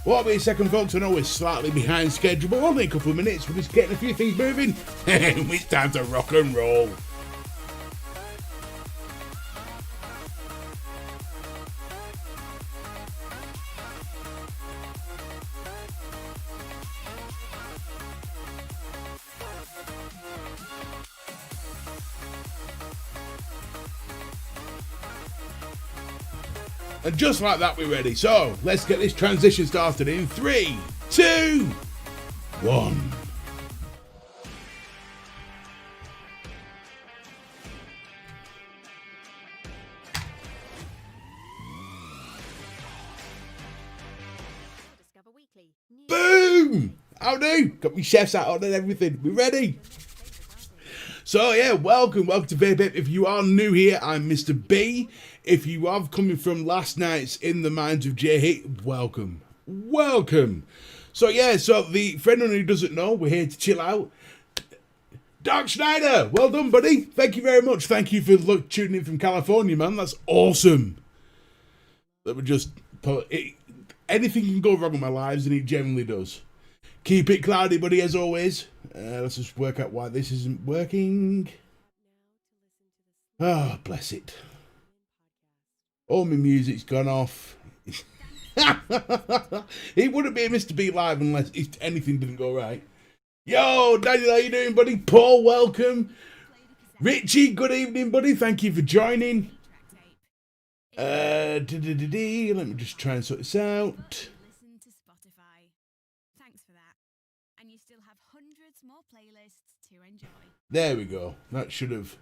Won't be a second, folks. I know we're slightly behind schedule, but only a couple of minutes. We're just getting a few things moving. It's time to rock and roll. And just like that, we're ready. So let's get this transition started in 3, 2, 1. Boom! How do? Got my chefs out on and everything. We ready? So yeah, welcome to VapeApe. If you are new here, I'm Mr. B. If you are coming from last night's In the Minds of J, welcome. So yeah, so for anyone who doesn't know, we're here to chill out. Dark Schneider, well done, buddy. Thank you very much. Thank you for tuning in from California, man. That's awesome. That would just anything can go wrong in my lives, and it generally does. Keep it cloudy, buddy, as always. Let's just work out why this isn't working. Oh, bless it. All my music's gone off. It wouldn't be a Mr. B Live unless anything didn't go right. Yo, Daniel, how you doing, buddy? Paul, welcome. Richie, good evening, buddy. Thank you for joining. Let me just try and sort this out. There we go. That should have...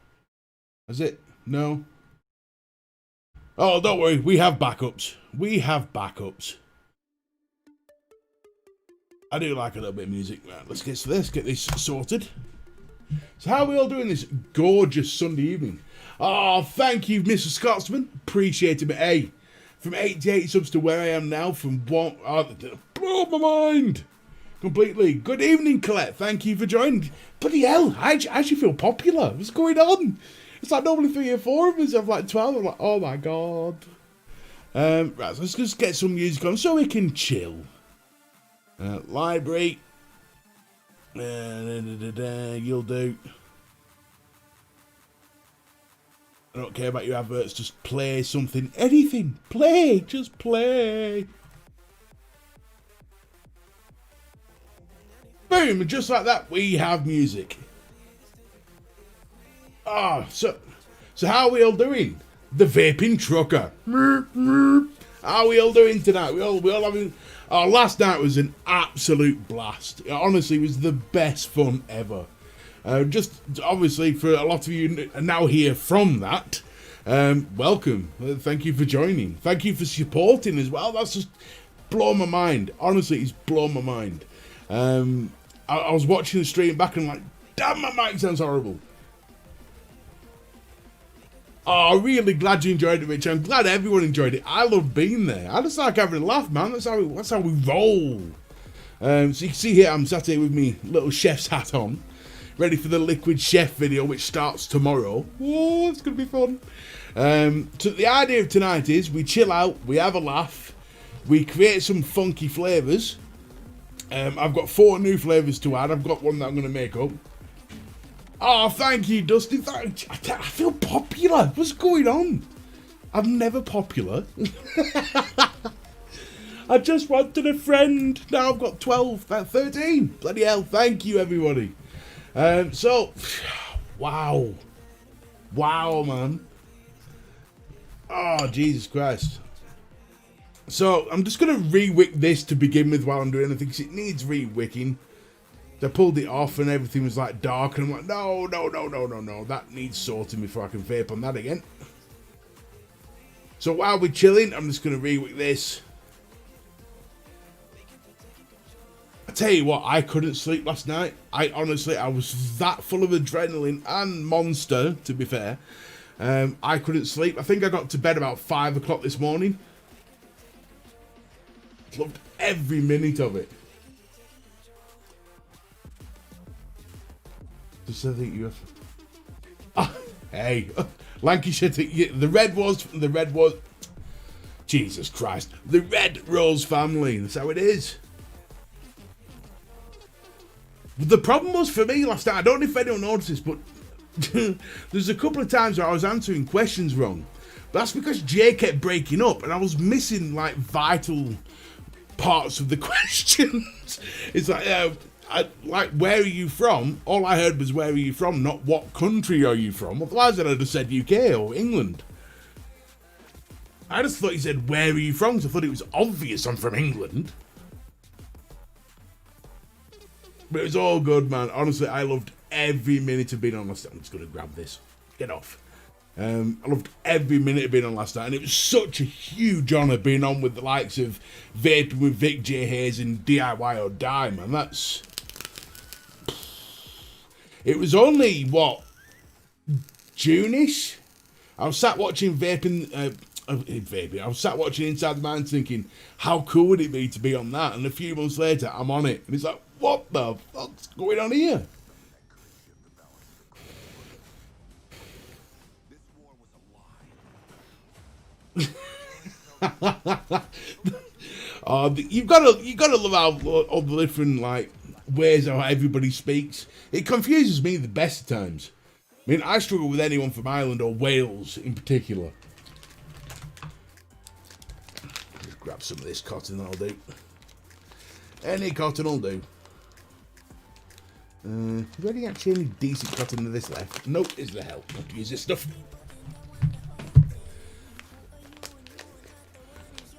Is it? No? Oh, don't worry. We have backups. I do like a little bit of music. Right, let's get this sorted. So how are we all doing this gorgeous Sunday evening? Oh, thank you, Mr. Scotsman. Appreciate it. Hey, from 88 subs to where I am now, from one... Oh, blow my mind. Completely. Good evening, Colette. Thank you for joining. Bloody hell, I actually feel popular. What's going on? It's like normally 3 or 4 of us have like 12. I'm like, oh my god. Right, so let's just get some music on so we can chill. Library. You'll do. I don't care about your adverts. Just play something. Anything. Play. Just play. Boom, just like that, we have music. Ah, so how are we all doing? The vaping trucker. How are we all doing tonight? We all having... Oh, last night was an absolute blast. It honestly was the best fun ever. Just obviously for a lot of you now here from that, welcome. Thank you for joining. Thank you for supporting as well. That's just blown my mind. Honestly, it's blown my mind. I was watching the stream back and like, damn, my mic sounds horrible. Oh, really glad you enjoyed it, Rich. I'm glad everyone enjoyed it. I love being there. I just like having a laugh, man. That's how we roll. So you can see here, I'm sat here with me little chef's hat on, ready for the Liquid Chef video, which starts tomorrow. Oh, it's going to be fun. So the idea of tonight is we chill out, we have a laugh, we create some funky flavours. I've got 4 new flavours to add. I've got one that I'm going to make up. Oh, thank you, Dustin. I feel popular. What's going on? I'm never popular. I just wanted a friend. Now I've got 12, 13. Bloody hell. Thank you, everybody. So, wow. Wow, man. Oh, Jesus Christ. So, I'm just going to re-wick this to begin with while I'm doing anything, because it needs re-wicking. I pulled it off and everything was like dark, and I'm like, no. That needs sorting before I can vape on that again. So while we're chilling, I'm just going to re-wick this. I tell you what, I couldn't sleep last night. I was that full of adrenaline and monster, to be fair. I couldn't sleep. I think I got to bed about 5 o'clock this morning. Loved every minute of it. Just I think you have... Hey, Lancashire, the red was, Jesus Christ, the Red Rose family. That's how it is. The problem was for me last night, I don't know if anyone noticed this, but there's a couple of times where I was answering questions wrong. But that's because Jay kept breaking up and I was missing like vital parts of the questions. It's like, where are you from? All I heard was where are you from, not what country are you from. Otherwise I'd have said UK or England. I just thought he said where are you from, so I thought it was obvious I'm from England. But it was all good, man. Honestly, I loved every minute of being on last night. I'm just going to grab this. Get off. I loved every minute of being on last night. And it was such a huge honour being on with the likes of Vaping with Vic J. Hayes and DIY or Die, man. That's... It was only, what, June-ish? I was sat watching Vaping... I was sat watching Inside the Mind thinking, how cool would it be to be on that? And a few months later, I'm on it. And it's like, what the fuck's going on here? You've got to love how all the different like ways how everybody speaks. It confuses me the best of times. I mean, I struggle with anyone from Ireland or Wales in particular. Just grab some of this cotton, that'll do. Any cotton will do. Is there any actually any decent cotton in this left? Nope, is the hell. Not to use this stuff.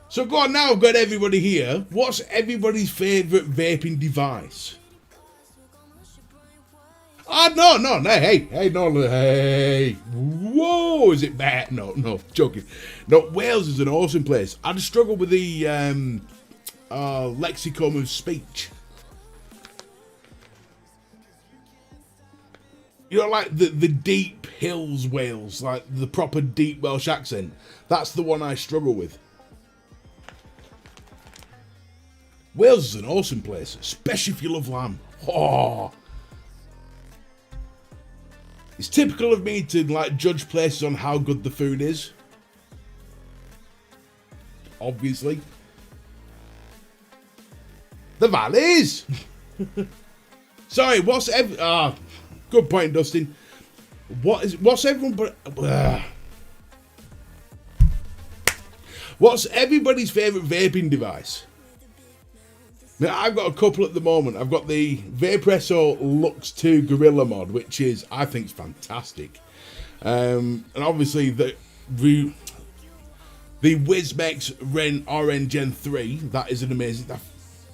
So go on now, I've got everybody here. What's everybody's favourite vaping device? No, hey. Whoa, is it bad? No, joking. No, Wales is an awesome place. I'd struggle with the lexicon of speech. You know, like the deep hills Wales, like the proper deep Welsh accent. That's the one I struggle with. Wales is an awesome place, especially if you love lamb. Oh. It's typical of me to like judge places on how good the food is. Obviously. The valleys! Sorry, good point, Dustin. What's everybody's favourite vaping device? Now, I've got a couple at the moment. I've got the Vaporesso Lux 2 Gorilla mod, which is, I think, is fantastic. And obviously the Wizmex RN Gen 3, that is an amazing. I've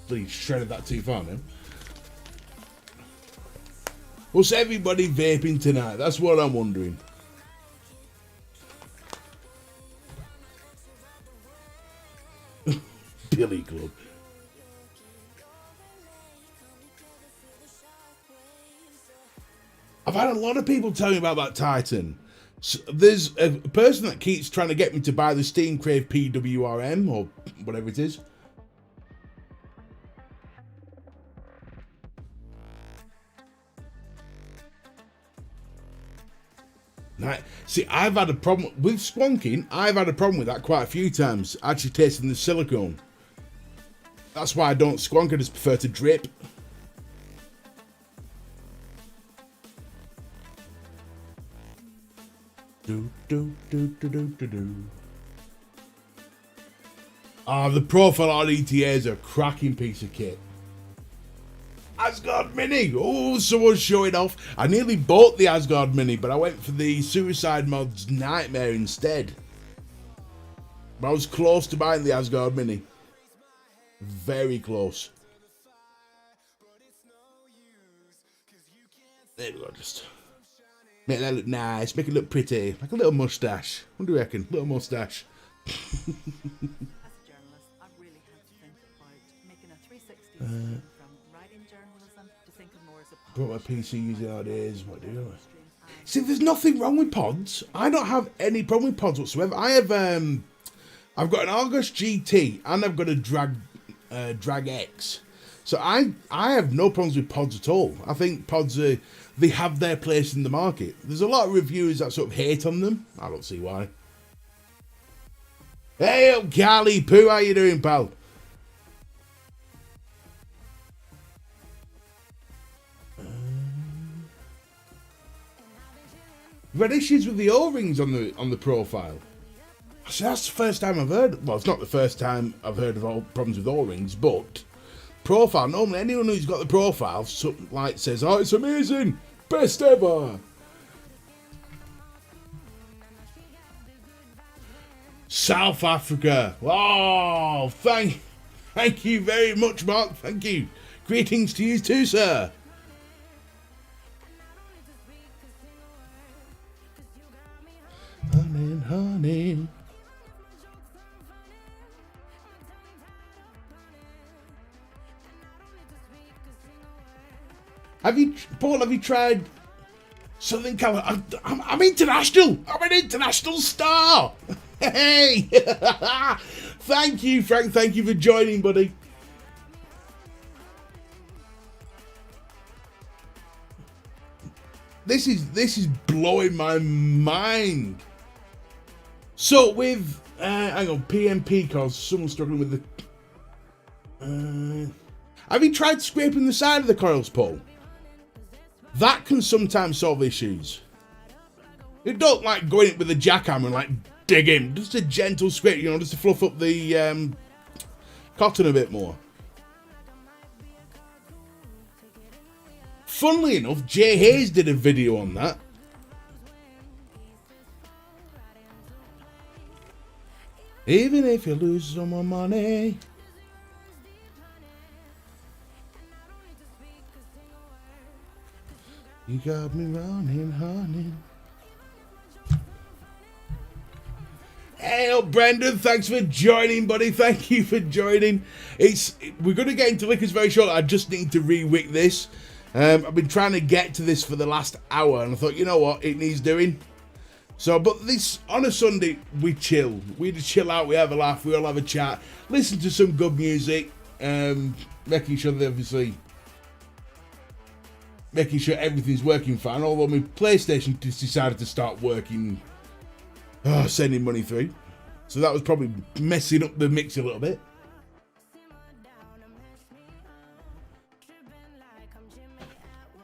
really shredded that too far now. What's everybody vaping tonight? That's what I'm wondering. Billy Club. I've had a lot of people tell me about that Titan. So there's a person that keeps trying to get me to buy the Steam Crave PWRM or whatever it is. Right. See, I've had a problem with squonking. I've had a problem with that quite a few times. Actually tasting the silicone. That's why I don't squonk. I just prefer to drip. The Profile RETA is a cracking piece of kit. Asgard Mini. Oh, someone's showing off. I nearly bought the Asgard Mini, but I went for the Suicide Mods Nightmare instead. But I was close to buying the Asgard Mini. Very close. There we go, just make that look nice, make it look pretty, like a little mustache. What do you reckon? Little mustache. As a journalist, I really had to think about making a 360 from writing journalism to thinking more as a Brought my PC using ideas. What do you do? See, there's nothing wrong with pods. I don't have any problem with pods whatsoever. I have I've got an Argos GT and I've got a Drag X. So I have no problems with pods at all. I think pods are they have their place in the market. There's a lot of reviewers that sort of hate on them. I don't see why. Hey up, Carly Poo, how you doing, pal? We've had issues with the O-rings on the profile. So that's the first time I've heard. Well, it's not the first time I've heard of all problems with O-rings, but profile. Normally, anyone who's got the profile, something like says, "Oh, it's amazing, best ever." South Africa. Oh, thank you very much, Mark. Thank you. Greetings to you too, sir. Honey, honey. Paul, have you tried Southern California? I'm international. I'm an international star. Hey. Thank you, Frank. Thank you for joining, buddy. This is blowing my mind. So with hang on, PMP cause someone's struggling with the have you tried scraping the side of the coils, Paul? That can sometimes solve issues. You don't like going in with a jackhammer and like dig in. Just a gentle scrape, you know, just to fluff up the cotton a bit more. Funnily enough, Jay Hayes did a video on that. Even if you lose some more money. You got me running, honey. Hey up, Brendan, thanks for joining, buddy. Thank you for joining. We're going to get into liquors very shortly. I just need to re-wick this. I've been trying to get to this for the last hour, and I thought, you know what, it needs doing. So, but this, on a Sunday, we chill. We just chill out, we have a laugh, we all have a chat, listen to some good music, making sure that obviously, making sure everything's working fine, although my PlayStation just decided to start working, sending money through. So that was probably messing up the mix a little bit.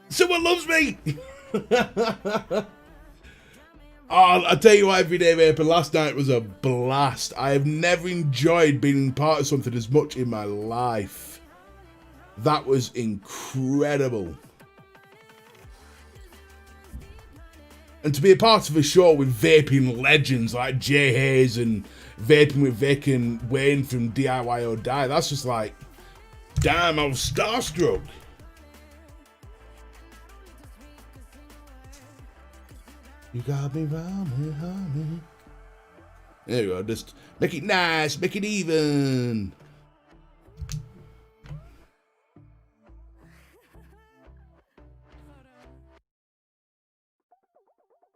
Someone loves me! Oh, I tell you what, Everyday Vapor, last night was a blast. I have never enjoyed being part of something as much in my life. That was incredible. And to be a part of a show with vaping legends like Jay Hayes and Vaping with Vic and Wayne from DIY or Die, that's just like, damn, I was starstruck. You got me round, honey. There you go, just make it nice, make it even.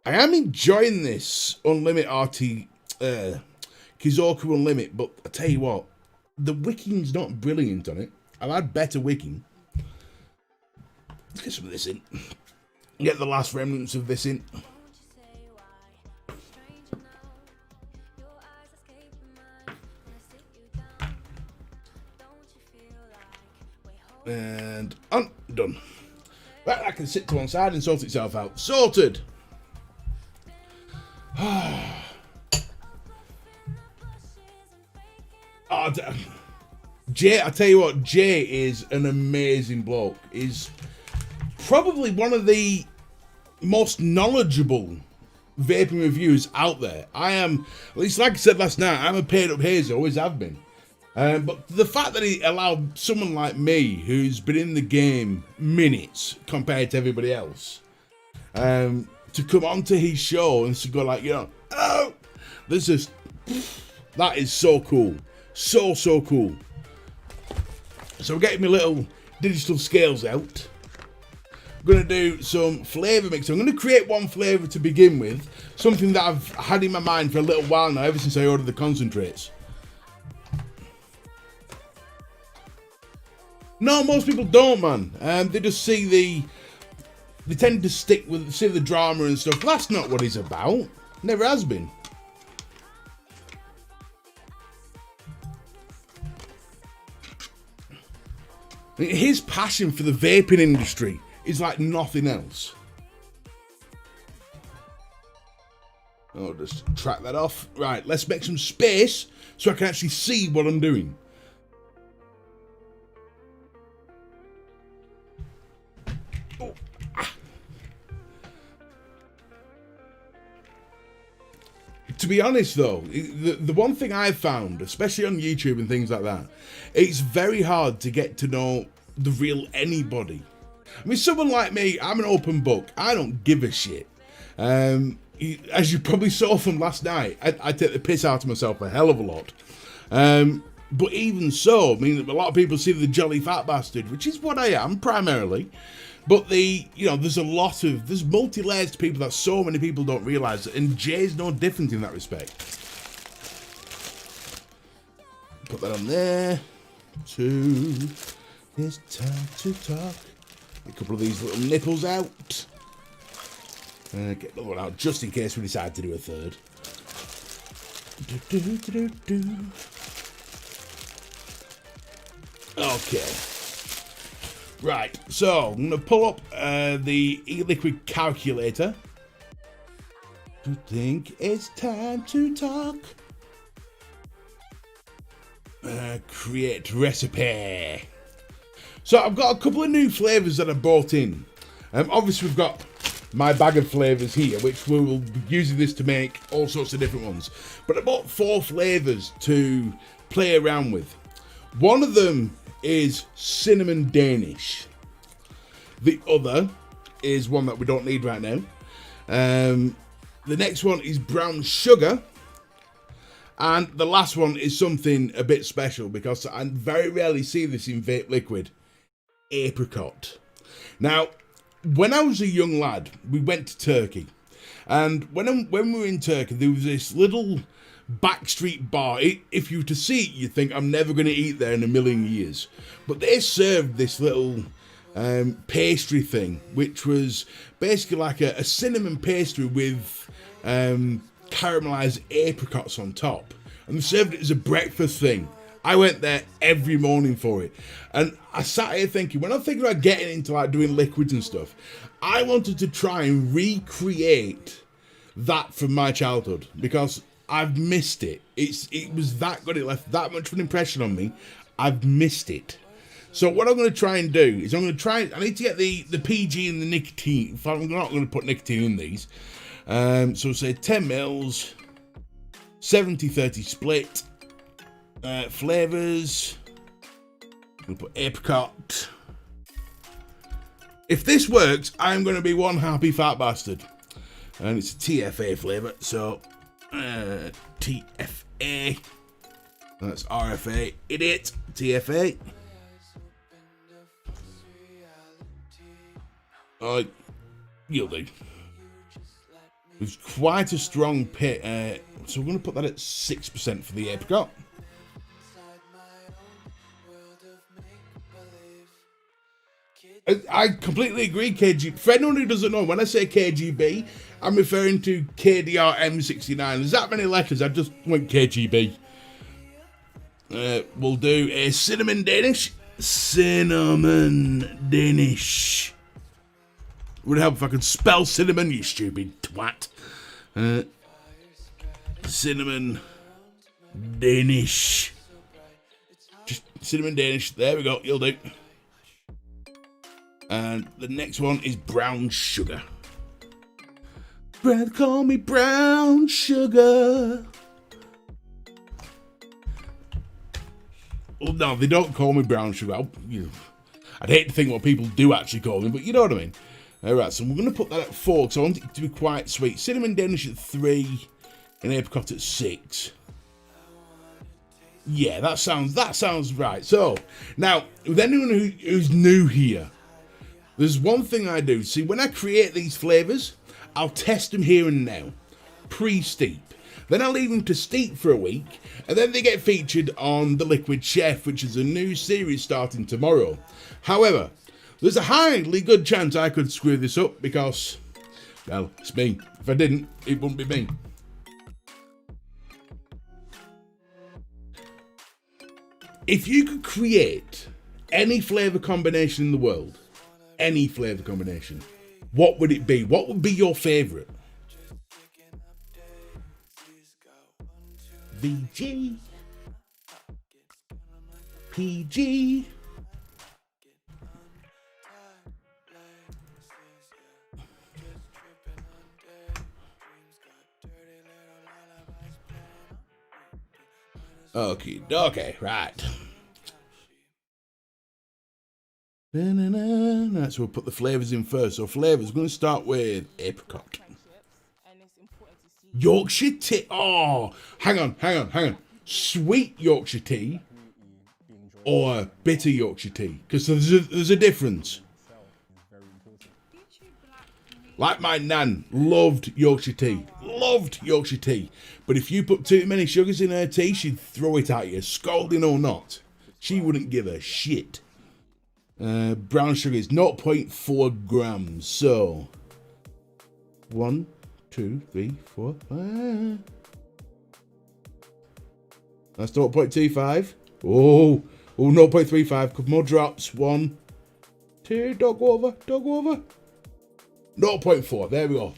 I am enjoying this Unlimit RT, Kizoku Unlimit, but I tell you what, the wicking's not brilliant on it. I've had better wicking. Let's get some of this in. Get the last remnants of this in. And I'm done. Right, I can sit to one side and sort itself out. Sorted. Jay, I tell you what, Jay is an amazing bloke. He's probably one of the most knowledgeable vaping reviewers out there. I am, at least like I said last night, I'm a paid up hazy, always have been. But the fact that he allowed someone like me, who's been in the game minutes compared to everybody else, to come onto his show and to go like, you know, oh, this is, that is so cool. So cool. So we're getting my little digital scales out. I'm going to do some flavour mix. I'm going to create one flavour to begin with. Something that I've had in my mind for a little while now, ever since I ordered the concentrates. No, most people don't, man. They just see they tend to stick with, see, the drama and stuff. That's not what he's about. Never has been. His passion for the vaping industry is like nothing else. I'll just track that off. Right, let's make some space so I can actually see what I'm doing. Oh, ah. To be honest though, the one thing I've found, especially on YouTube and things like that, it's very hard to get to know the real anybody. I mean, someone like me, I'm an open book. I don't give a shit. As you probably saw from last night, I take the piss out of myself a hell of a lot. But even so, I mean, a lot of people see the jolly fat bastard, which is what I am primarily. But there's there's multi-layers to people that so many people don't realise, and Jay's no different in that respect. Put that on there. 2. It's time to talk. A couple of these little nipples out. Get another one out just in case we decide to do a third. Okay. Right, so I'm going to pull up the e-liquid calculator. I think it's time to talk. Create recipe. So I've got a couple of new flavours that I brought in. Obviously we've got my bag of flavours here, which we will be using this to make all sorts of different ones. But I bought 4 flavours to play around with. One of them is cinnamon Danish. The other is one that we don't need right now. The next one is brown sugar. And the last one is something a bit special because I very rarely see this in vape liquid. Apricot. Now, when I was a young lad, we went to Turkey. And when we were in Turkey, there was this little backstreet bar. If you were to see it, you'd think, I'm never going to eat there in a million years. But they served this little pastry thing, which was basically like a cinnamon pastry with caramelized apricots on top. And they served it as a breakfast thing. I went there every morning for it. And I sat here thinking, when I'm thinking about getting into like doing liquids and stuff, I wanted to try and recreate that from my childhood because I've missed it. It was that good. It left that much of an impression on me. I've missed it. So what I'm going to try and do is I need to get the PG and the nicotine. I'm not going to put nicotine in these. So say 10 mils, 70-30 split. Flavours. We'll put apricot. If this works, I'm going to be one happy fat bastard. And it's a TFA flavour, so TFA. That's RFA. Idiot. TFA. You'll do. It's quite a strong pit. So we're going to put that at 6% for the apricot. I completely agree, KG. For anyone who doesn't know, when I say KGB, I'm referring to KDRM69. There's that many letters, I just went KGB. We'll do a cinnamon Danish. Cinnamon Danish. Would help if I could spell cinnamon, you stupid twat. Cinnamon Danish. Just cinnamon Danish. There we go, you'll do. And the next one is brown sugar. Brad, call me brown sugar. Well, no, they don't call me brown sugar. I'd hate to think what people do actually call me, but you know what I mean. Alright, so we're going to put that at 4 because I want it to be quite sweet. Cinnamon Danish at 3 and apricot at 6. Yeah, that sounds right. So, now, with anyone who's new here, there's one thing I do. See, when I create these flavours, I'll test them here and now, pre-steep. Then I'll leave them to steep for a week, and then they get featured on The Liquid Chef, which is a new series starting tomorrow. However, There's a highly good chance I could screw this up because, well, it's me. If I didn't, it wouldn't be me. If you could create any flavour combination in the world, any flavour combination, what would it be? What would be your favourite? VG, PG. Okay, right. Right, so we'll put the flavours in first. So flavours, we're going to start with apricot. Yorkshire tea. Oh, hang on. Sweet Yorkshire tea or bitter Yorkshire tea? Because there's a difference. Like my nan, loved Yorkshire tea. But if you put too many sugars in her tea, she'd throw it at you, scalding or not. She wouldn't give a shit. Brown sugar is 0.4 grams. So, 1, 2, 3, 4, 5. That's 0.25. Oh, 0.35. Couple more drops. 1, 2, don't go over. 0.4. There we go.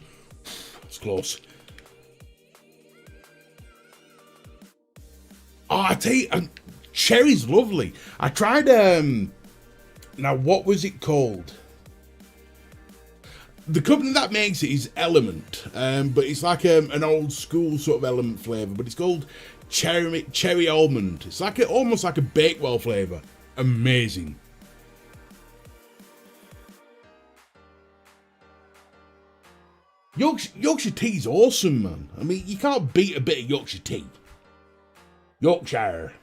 That's close. Oh, I tell you, cherry's lovely. I tried, now what was it called? The company that makes it is Element, but it's like an old school sort of Element flavour, but it's called cherry almond. It's like almost like a Bakewell flavour. Amazing. Yorkshire tea's awesome, man. I mean, you can't beat a bit of Yorkshire tea. Yorkshire.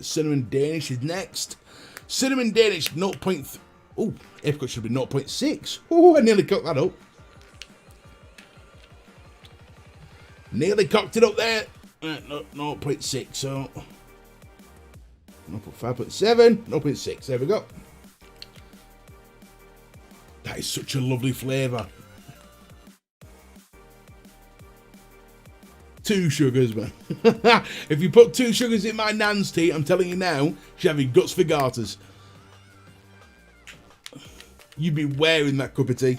Cinnamon Danish is next. Cinnamon Danish 0.3. Oh, apricot should be 0.6. Oh, I nearly cocked that up. Nearly cocked it up there. 0.6, so 0.5.7, 0.6. There we go. That is such a lovely flavour. 2 sugars, man. If you put 2 sugars in my nan's tea, I'm telling you now, she'd have your guts for garters. You'd be wearing that cup of tea.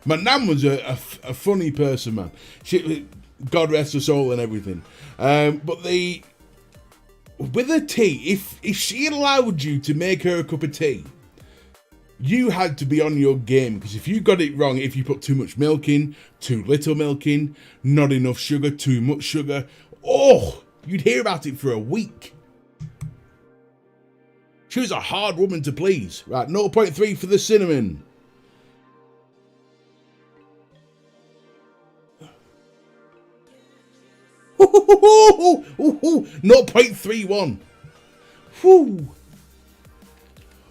My nan was a funny person, man. She, God rest her soul and everything. But with her tea, if she allowed you to make her a cup of tea, you had to be on your game, because if you got it wrong, if you put too much milk in, too little milk in, not enough sugar, too much sugar, oh, you'd hear about it for a week. She was a hard woman to please. Right, 0.3 for the cinnamon. Ooh, 0.31. Whew.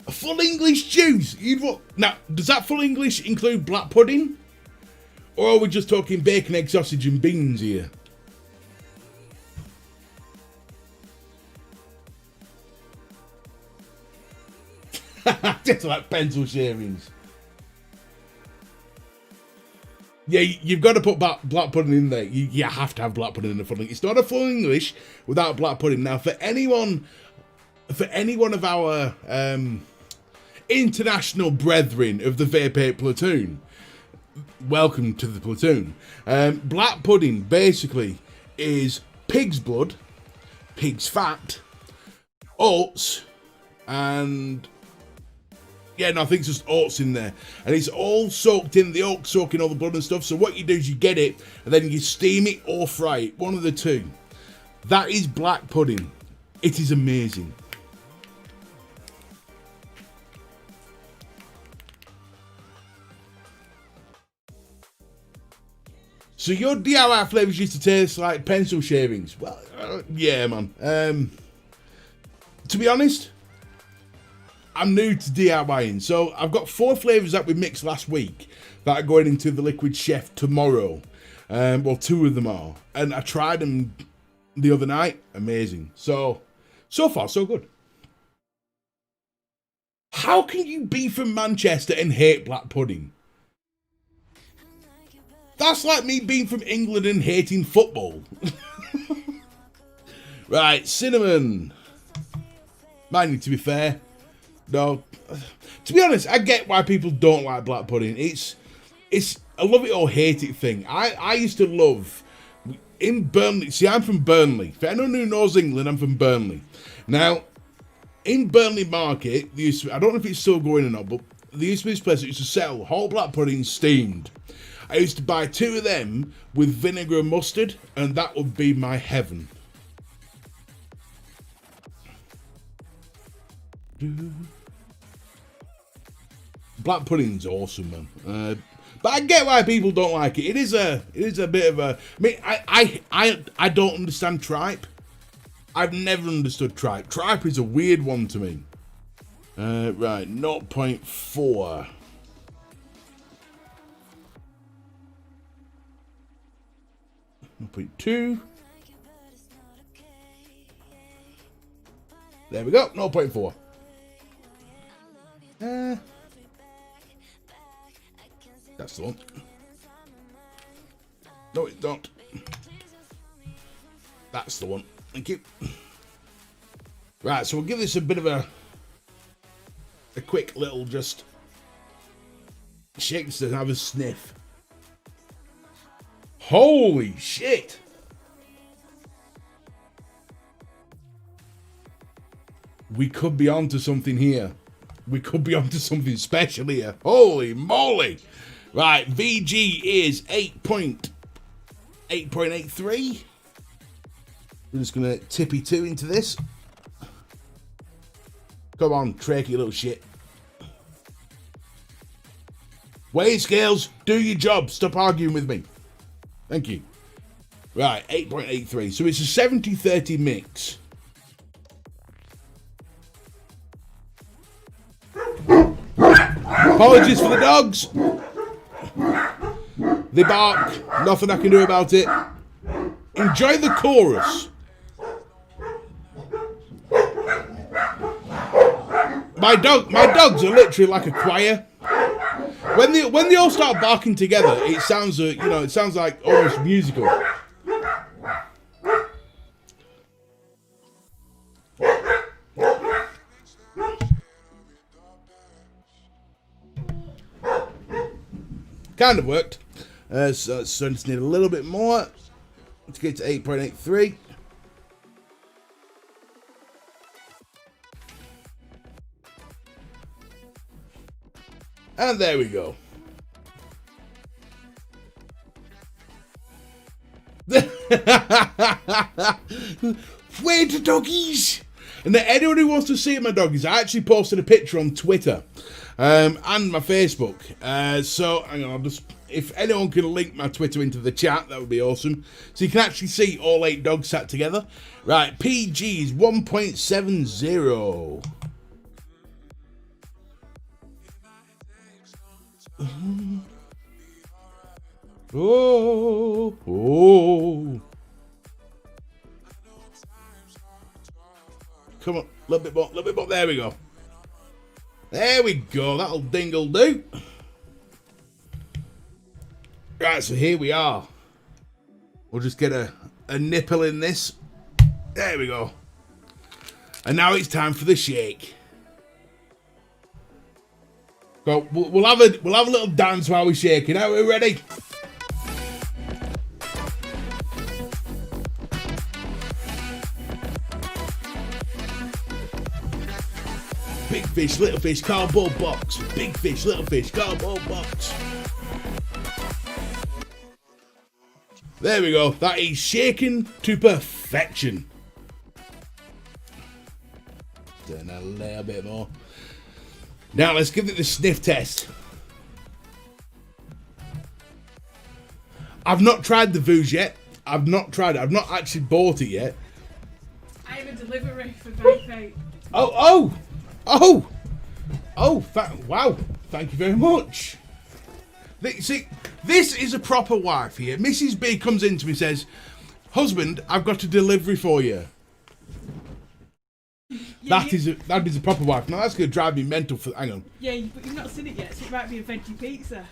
A full English juice. Now, does that full English include black pudding? Or are we just talking bacon, egg, sausage and beans here? Just like pencil shavings. Yeah, you've got to put black pudding in there. You have to have black pudding in the full English. It's not a full English without black pudding. Now, for any one of our international brethren of the VapeApe Platoon, welcome to the platoon. Black pudding basically is pig's blood, pig's fat, oats, and yeah, no, I think it's just oats in there. And it's all soaked in, the oats soaking all the blood and stuff. So what you do is you get it, and then you steam it or fry it. One of the two. That is black pudding. It is amazing. So your DIY flavours used to taste like pencil shavings. Well, yeah, man. To be honest, I'm new to DIYing. So I've got 4 flavours that we mixed last week that are going into the Liquid Chef tomorrow. Well, 2 of them are. And I tried them the other night. Amazing. So far, so good. How can you be from Manchester and hate black pudding? That's like me being from England and hating football. Right, cinnamon. Mind you, to be fair, no. To be honest, I get why people don't like black pudding. It's a love it or hate it thing. I used to love, in Burnley, see, I'm from Burnley. For anyone who knows England, I'm from Burnley. Now, in Burnley Market, I don't know if it's still going or not, but there used to be this place that used to sell whole black pudding steamed. I used to buy 2 of them with vinegar and mustard, and that would be my heaven. Black pudding's awesome, man. But I get why people don't like it. It is a bit of a. I mean, I don't understand tripe. I've never understood tripe. Tripe is a weird one to me. Right, 0.4. .2. There we go, 0.4. That's the one. No, it's not. That's the one. Thank you. Right, so we'll give this a bit of a quick little just shake to have a sniff. Holy shit! We could be onto something here. We could be onto something special here. Holy moly! Right, VG is 8.83. We're just gonna tippy 2 into this. Come on, tricky little shit. Weigh scales, do your job. Stop arguing with me. Thank you. Right, 8.83. So it's a 70-30 mix. Apologies for the dogs. They bark. Nothing I can do about it. Enjoy the chorus. My dogs are literally like a choir. When they all start barking together, it sounds it sounds like almost musical. Kind of worked. So just need a little bit more to get to 8.83. And there we go. Wait, the doggies! And then anyone who wants to see my doggies, I actually posted a picture on Twitter and my Facebook. So hang on, if anyone can link my Twitter into the chat, that would be awesome. So you can actually see all 8 dogs sat together. Right, PG is 1.70. Oh, oh. Come on, a little bit more, there we go. There we go, that'll dingle do. Right, so here we are. We'll just get a nipple in this. There we go. And now it's time for the shake. So we'll have a little dance while we shake it. Are we ready? Big fish, little fish, cardboard box. Big fish, little fish, cardboard box. There we go. That is shaken to perfection. Turn a little bit more. Now let's give it the sniff test. I've not tried the Vooz yet. I've not tried it. I've not actually bought it yet. I have a delivery for VapeApe. Wow. Thank you very much. See, this is a proper wife here. Mrs. B comes in to me and says, husband, I've got a delivery for you. Yeah, that is a proper wife. Now that's gonna drive me mental. For hang on. Yeah, but you've not seen it yet, so it might be a veggie pizza.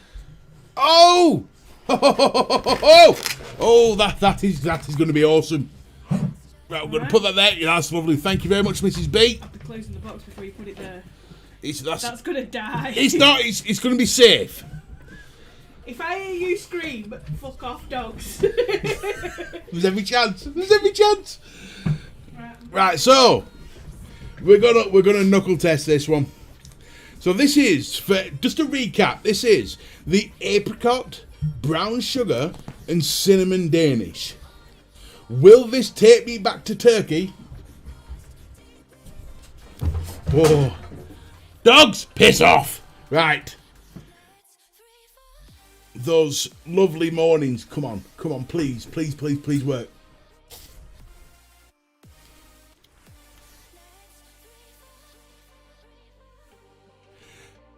Oh, oh, that is going to be awesome. Right, we're going to put that there. Yeah, that's lovely. Thank you very much, Mrs. B. After closing the box before you put it there. That's gonna die. It's not. It's going to be safe. If I hear you scream, fuck off, dogs. There's every chance. There's every chance. Right, so we're gonna knuckle test this one. So this is, for just to recap, this is the apricot, brown sugar, and cinnamon Danish. Will this take me back to Turkey? Oh, dogs, piss off! Right. Those lovely mornings. Come on, please, please, please, please work.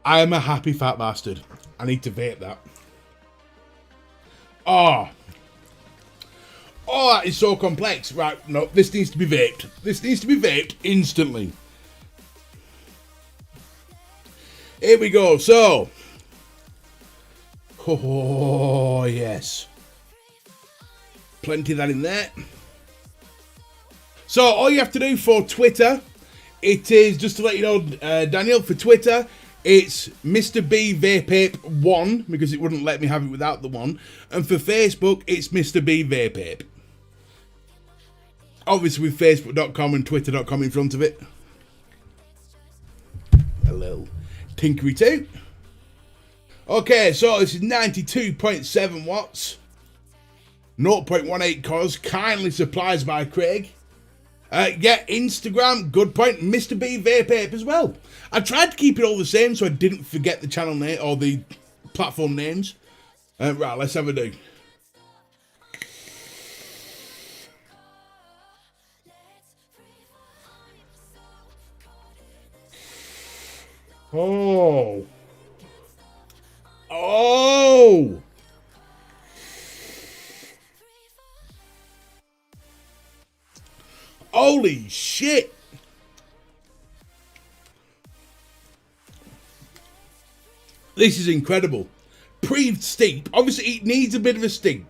I am a happy fat bastard. I need to vape that. Oh, that is so complex. Right, no, this needs to be vaped. This needs to be vaped instantly. Here we go. So, oh yes, plenty of that in there. So all you have to do for Twitter, it is just to let you know, Daniel, for Twitter, it's Mr. B VapeApe 1, because it wouldn't let me have it without the 1. And for Facebook, it's Mr. B VapeApe. Obviously with Facebook.com and Twitter.com in front of it. A little tinkery toot. Okay, so this is 92.7 watts. 0.18 cos, kindly supplied by Craig. Yeah, Instagram, good point. Mr. B VapeApe as well. I tried to keep it all the same so I didn't forget the channel name or the platform names. Right, let's have a do. Oh. Oh. Holy shit. This is incredible. Pre-steep. Obviously, it needs a bit of a steep.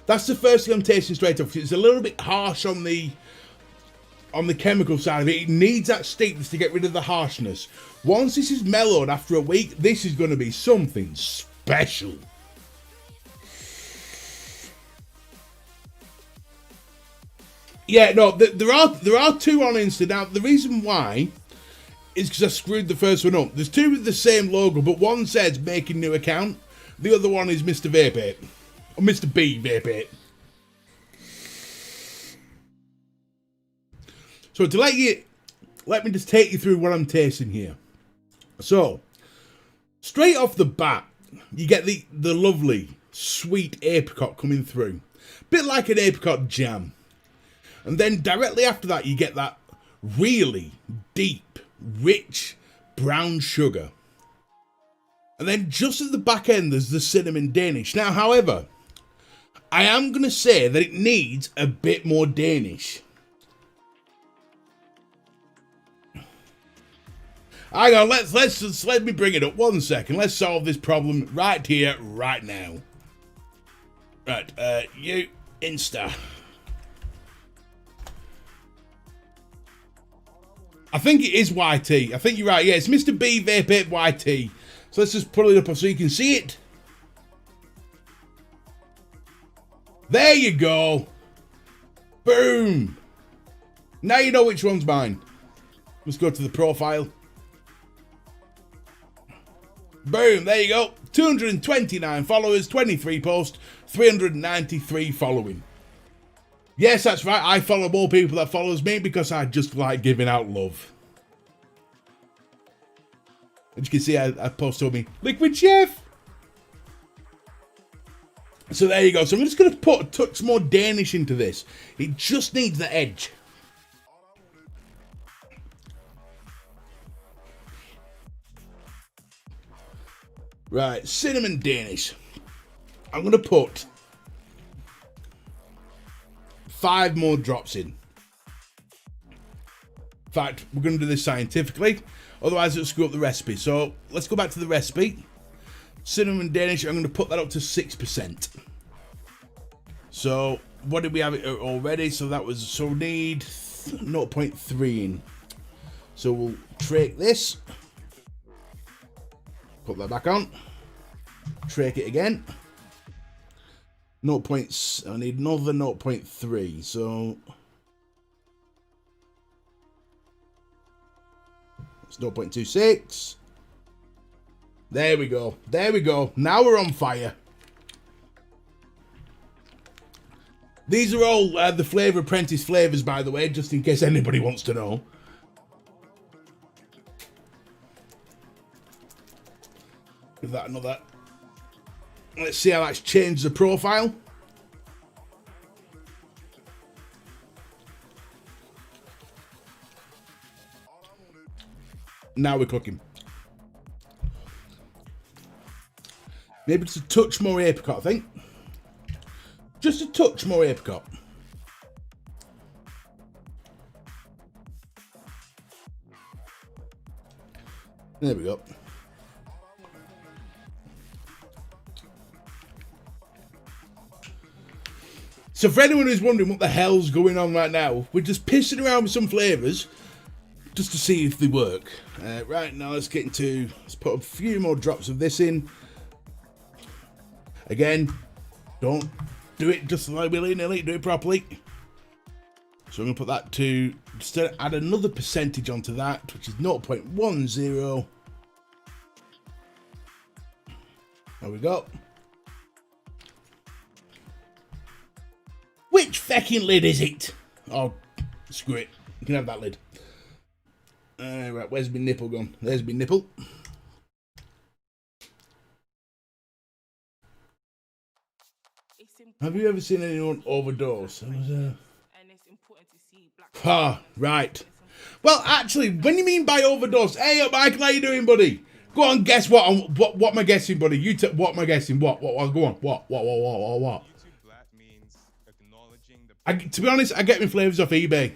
That's the first thing I'm tasting straight off. It's a little bit harsh on the chemical side of it. It needs that steepness to get rid of the harshness. Once this is mellowed after a week, this is going to be something special. Yeah, no, there are two on Insta. Now, the reason why is because I screwed the first one up. There's two with the same logo, but one says making new account. The other one is Mr. VapeApe. Or Mr. B VapeApe. So to let me just take you through what I'm tasting here. So, straight off the bat, you get the lovely, sweet apricot coming through. Bit like an apricot jam. And then directly after that, you get that really deep, rich brown sugar. And then just at the back end, there's the cinnamon Danish. Now, however, I am going to say that it needs a bit more Danish. Hang on, let me bring it up 1 second. Let's solve this problem right here, right now. Right, you, Insta. I think it is YT. I think you're right. Yeah, it's Mr. B VapeApe YT. So let's just pull it up so you can see it. There you go. Boom. Now you know which one's mine. Let's go to the profile. Boom, there you go. 229 followers, 23 posts, 393 following. Yes, that's right. I follow more people that follows me because I just like giving out love. As you can see, I posted me Liquid Chef. So there you go. So I'm just going to put a touch more Danish into this. It just needs the edge. Right, cinnamon Danish. I'm going to put 5 more drops in. fact, we're going to do this scientifically. Otherwise, it'll screw up the recipe. So let's go back to the recipe. Cinnamon Danish, I'm going to put that up to 6%. So what did we have it already? So that was, so we need 0.3 in. So we'll trake this. Put that back on. Trake it again. I need another 0.3. So it's 0.26. There we go. There we go. Now we're on fire. These are all the Flavour Apprentice flavours, by the way, just in case anybody wants to know. Give that another. Let's see how that's changed the profile. Now we're cooking. Maybe just a touch more apricot, I think. Just a touch more apricot. There we go. So for anyone who's wondering what the hell's going on right now, we're just pissing around with some flavours just to see if they work. Right now, let's put a few more drops of this in. Again, don't do it just like willy-nilly, do it properly. So I'm going to put that to, just add another percentage onto that, which is 0.10. There we go. Which fecking lid is it? Oh, screw it. You can have that lid. Right, where's my nipple gone? There's my nipple. Have you ever seen anyone overdose? Ah, right. Well, actually, when you mean by overdose, hey, Michael, how you doing, buddy? Go on, guess what? What am I guessing, buddy? What am I guessing? What? Go on. What? To be honest, I get my flavours off eBay.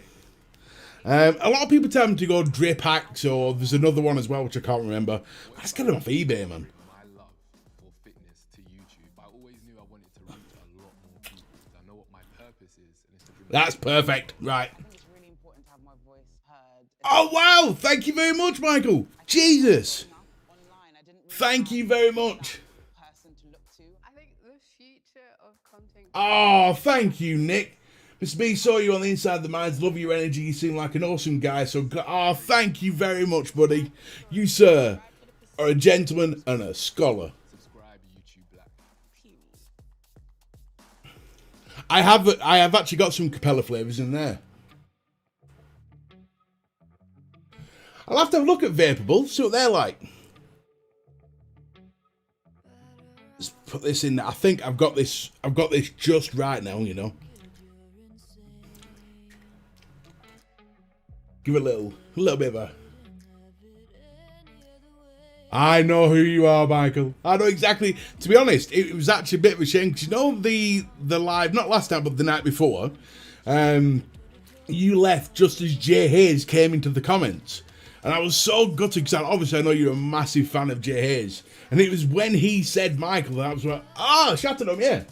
A lot of people tell me to go Drip Hacks, or there's another one as well, which I can't remember. I just get them off eBay, man. That's perfect, right. Oh, wow. Thank you very much, Michael. Jesus. Thank you very much. Oh, thank you, Nick. Mr. B, saw you on the Inside the Minds. Love your energy. You seem like an awesome guy. So, thank you very much, buddy. You, sir, are a gentleman and a scholar. I have actually got some Capella flavours in there. I'll have to have a look at Vapeable, see what they're like. Let's put this in there. I think I've got this just right now, you know. Give it a little bit of a... I know who you are, Michael. I know exactly. To be honest, it was actually a bit of a shame, because you know the live, not last time, but the night before, you left just as Jay Hayes came into the comments. And I was so gutted, because obviously I know you're a massive fan of Jay Hayes. And it was when he said Michael that I was like, shout at him, yeah.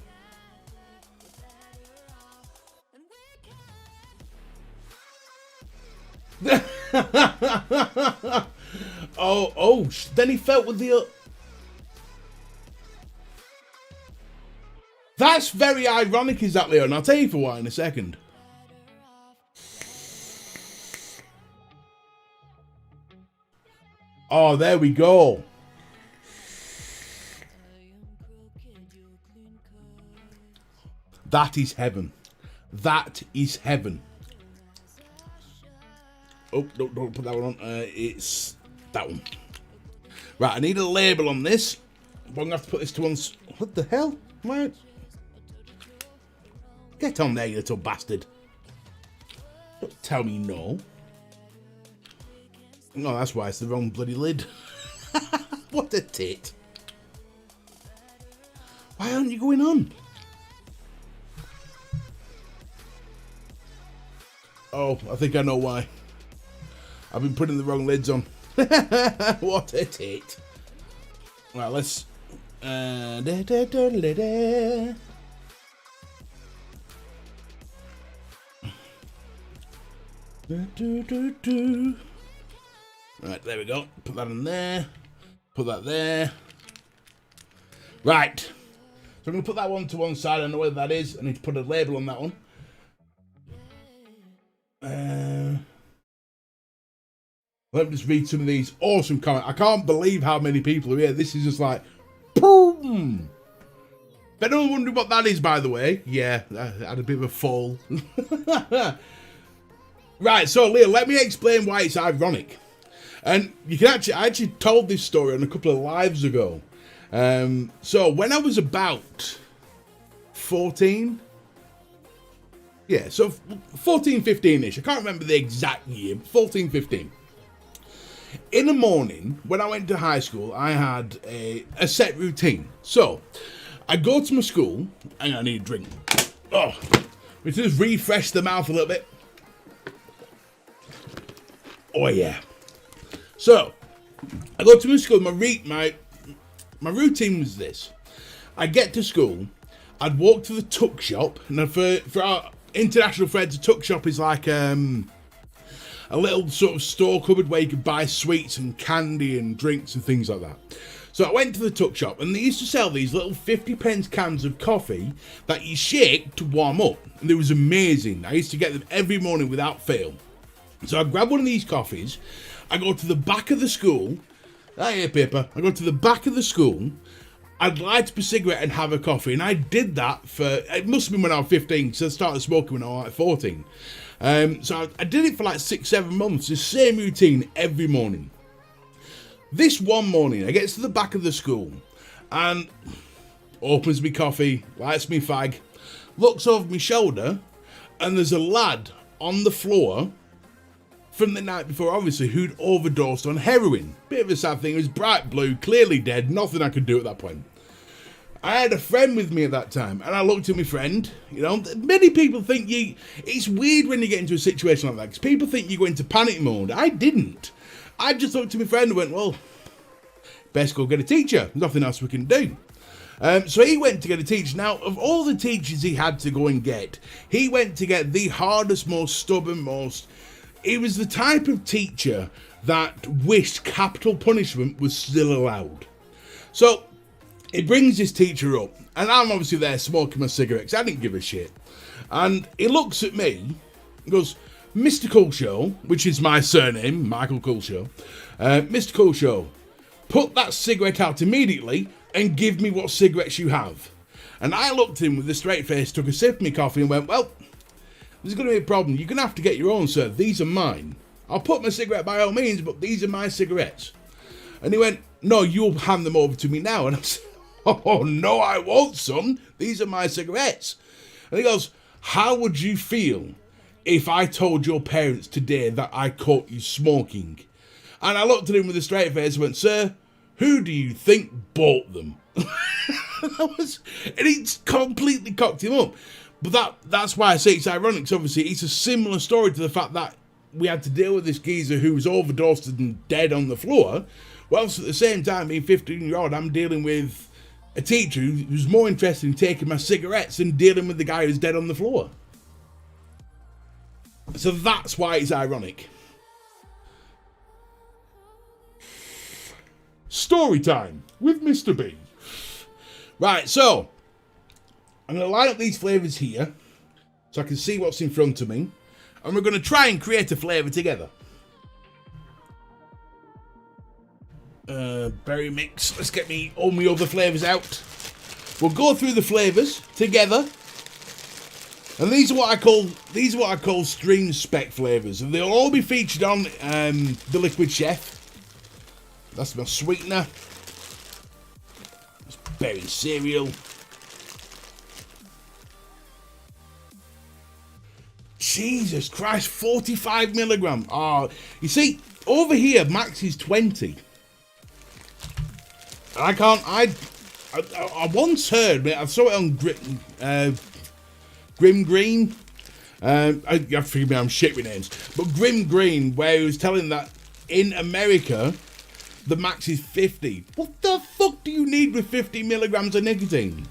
Then he felt with the... That's very ironic, is that, Leon? I'll tell you for why in a second. Oh, there we go. That is heaven. That is heaven. Oh, don't put that one on. It's that one. Right, I need a label on this. I'm going to have to put this to one... What the hell? Right. Get on there, you little bastard. Don't tell me no. No, that's why it's the wrong bloody lid. What a tit. Why aren't you going on? Oh, I think I know why. I've been putting the wrong lids on. What a tit. Right, let's... Right, there we go. Put that in there. Put that there. Right. So I'm going to put that one to one side. I know where that is. I need to put a label on that one. Let me just read some of these awesome comments. I can't believe how many people are here. This is just like, boom. If anyone wondering what that is, by the way, yeah, I had a bit of a fall. Right, so Leah, let me explain why it's ironic. And you can I actually told this story on a couple of lives ago. So when I was about 14, yeah, so 14, 15-ish, I can't remember the exact year, 14, 15. In the morning, when I went to high school, I had a set routine. So I go to my school, and I need a drink. Oh, we just refresh the mouth a little bit. Oh yeah. So I go to my school. My routine was this: I get to school, I'd walk to the tuck shop. Now for our international friends, a tuck shop is like a little sort of store cupboard where you could buy sweets and candy and drinks and things like that. So I went to the tuck shop, and they used to sell these little 50p cans of coffee that you shake to warm up. And it was amazing. I used to get them every morning without fail. So I grab one of these coffees, I go to the back of the school, I go to the back of the school, I'd light up a cigarette and have a coffee, and I did that for, it must have been when I was 15, because I started smoking when I was like 14. So I did it for like 6-7 months, the same routine every morning. This one morning, I get to the back of the school, and opens me coffee, lights me fag, looks over my shoulder, and there's a lad on the floor from the night before, obviously, who'd overdosed on heroin. Bit of a sad thing. It was bright blue, clearly dead, nothing I could do at that point. I had a friend with me at that time, and I looked at my friend. You know, many people think it's weird when you get into a situation like that, because people think you go into panic mode. I didn't. I just looked at my friend and went, well, best go get a teacher. Nothing else we can do. So he went to get a teacher. Now, of all the teachers he had to go and get, he went to get the hardest, most stubborn, he was the type of teacher that wished capital punishment was still allowed. So he brings his teacher up, and I'm obviously there smoking my cigarettes. I didn't give a shit. And he looks at me and goes, Mr. Coolshow, which is my surname, Michael Coolshow, Mr. Coolshow, put that cigarette out immediately and give me what cigarettes you have. And I looked at him with a straight face, took a sip of my coffee and went, well, there's going to be a problem. You're going to have to get your own, sir. These are mine. I'll put my cigarette by all means, but these are my cigarettes. And he went, no, you'll hand them over to me now. And I said, oh, no, I won't, son. These are my cigarettes. And he goes, how would you feel if I told your parents today that I caught you smoking? And I looked at him with a straight face and went, sir, who do you think bought them? And he completely cocked him up. But that's why I say it's ironic, because obviously it's a similar story to the fact that we had to deal with this geezer who was overdosed and dead on the floor, whilst at the same time, being 15-year-old, I'm dealing with a teacher who's more interested in taking my cigarettes than dealing with the guy who's dead on the floor. So that's why it's ironic. Story time with Mr. B. Right, so I'm going to line up these flavours here so I can see what's in front of me, and we're going to try and create a flavour together. Berry mix. Let's get all my other flavours out. We'll go through the flavours together, and these are what I call stream spec flavours, and they'll all be featured on the Liquid Chef. That's my sweetener. It's berry cereal. Jesus Christ, 45 milligram. Oh, you see, over here, max is 20. I once heard, I saw it on Grim Green, I forgive me, I'm shit with names. But Grim Green, where he was telling that in America, the max is 50. What the fuck do you need with 50 milligrams of nicotine?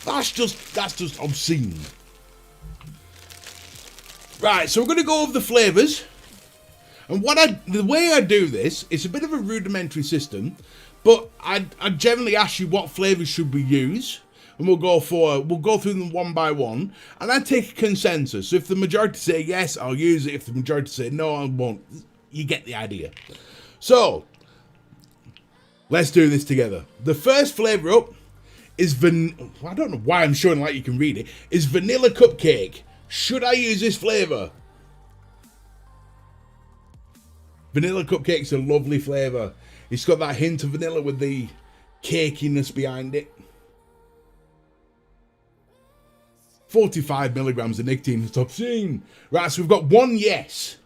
That's just obscene. Right, so we're going to go over the flavours. And the way I do this, it's a bit of a rudimentary system, but I generally ask you what flavours should we use, and we'll go through them one by one, and I take a consensus. So if the majority say yes, I'll use it. If the majority say no, I won't. You get the idea. So let's do this together. The first flavour up is I don't know why I'm showing like you can read it. Is vanilla cupcake. Should I use this flavour? Vanilla cupcake's a lovely flavour. It's got that hint of vanilla with the cakiness behind it. 45 milligrams of nicotine is obscene. Right, so we've got one yes.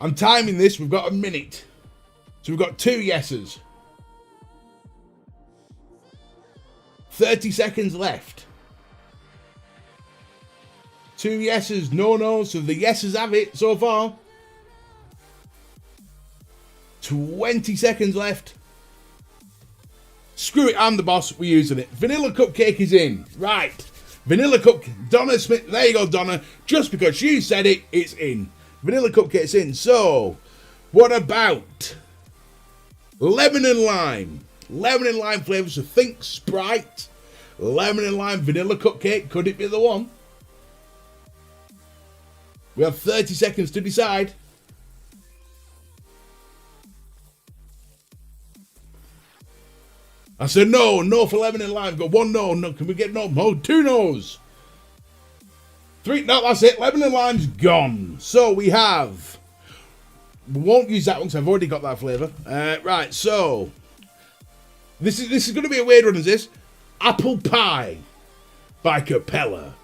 I'm timing this. We've got a minute. So we've got 2 yeses. 30 seconds left. 2 yeses, no nos. So the yeses have it so far. 20 seconds left. Screw it, I'm the boss. We're using it. Vanilla cupcake is in. Right. Vanilla cupcake. Donna Smith. There you go, Donna. Just because you said it, it's in. Vanilla cupcake's in. So, what about lemon and lime? Lemon and lime flavours. So think Sprite. Lemon and lime vanilla cupcake. Could it be the one? We have 30 seconds to decide. I said no for lemon and lime. Got 1 no. Can we get no? No, 2 no's. 3, no, that's it. Lemon and lime's gone. So we have. We won't use that one because I've already got that flavour. Right, so this is going to be a weird one. Is this apple pie by Capella?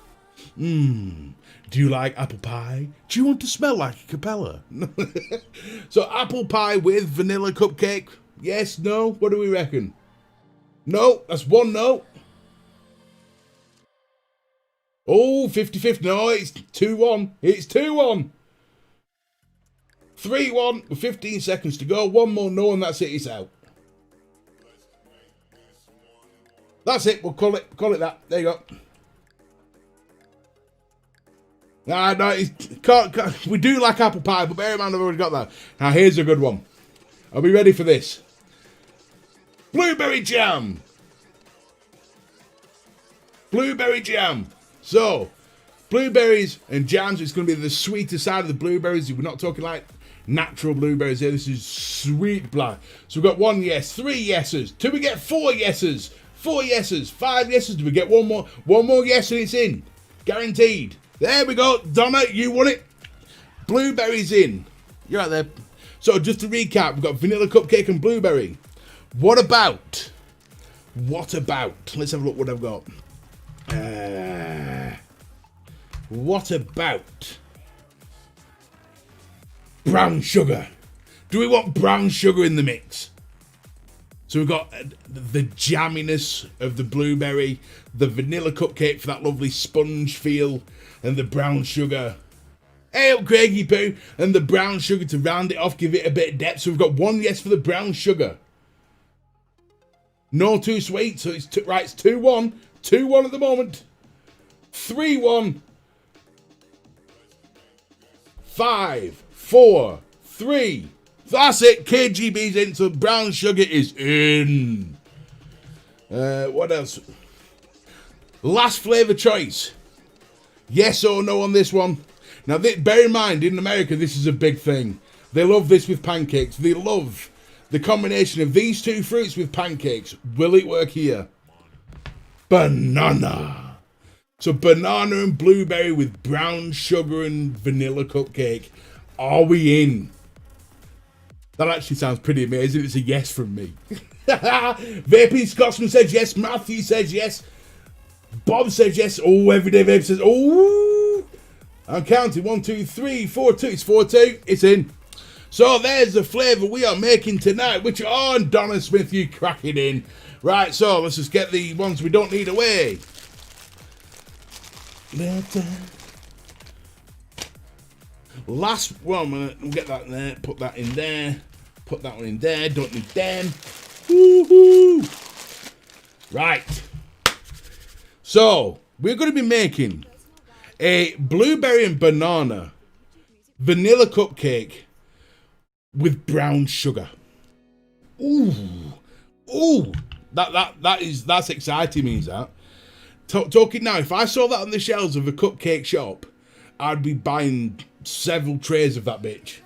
Do you like apple pie? Do you want to smell like a Capella? So apple pie with vanilla cupcake. Yes, no. What do we reckon? No, that's 1 no. Oh, 50-50. No, it's 2-1. It's 2-1. 3-1 with 15 seconds to go. 1 more no, and that's it. It's out. That's it. We'll call it that. There you go. No, we do like apple pie, but bear in mind I've already got that. Now, here's a good one. Are we ready for this? Blueberry jam. Blueberry jam. So, blueberries and jams, it's going to be the sweeter side of the blueberries. We're not talking like natural blueberries here. This is sweet black. So we've got 1 yes, 3 yeses. Do we get 4 yeses? 4 yeses, 5 yeses. Do we get 1 more? 1 more yes and it's in. Guaranteed. There we go. Donna, you won it. Blueberries in. You're right there. So just to recap, we've got vanilla cupcake and blueberry. What about? Let's have a look what I've got. What about brown sugar? Do we want brown sugar in the mix? So we've got the jamminess of the blueberry, the vanilla cupcake for that lovely sponge feel, and the brown sugar. Hey up, Craigie Poo, and the brown sugar to round it off, give it a bit of depth. So we've got 1 yes for the brown sugar. No too sweet, so it's right. It's 2-1, 2-1 at the moment. 3-1. 5, 4, 3. That's it. KGB's in, so brown sugar is in. What else? Last flavour choice. Yes or no on this one. Now, bear in mind, in America, this is a big thing. They love this with pancakes. They love the combination of these 2 fruits with pancakes. Will it work here? Banana. So banana and blueberry with brown sugar and vanilla cupcake. Are we in? That actually sounds pretty amazing. It's a yes from me. Vaping Scotsman says yes. Matthew says yes. Bob says yes. Oh, Everyday Vape says, oh. I'm counting. 1, 2, 3, 4, 2. It's 4-2. It's in. So there's the flavour we are making tonight, which are Donna Smith, you crack it in. Right, so let's just get the ones we don't need away. Last one, we'll get that in there, put that in there, put that one in there, don't need them. Woohoo! Right. So, we're going to be making a blueberry and banana vanilla cupcake with brown sugar. Ooh. Ooh. That's exciting me, is that? Talking now, if I saw that on the shelves of a cupcake shop, I'd be buying several trays of that bitch.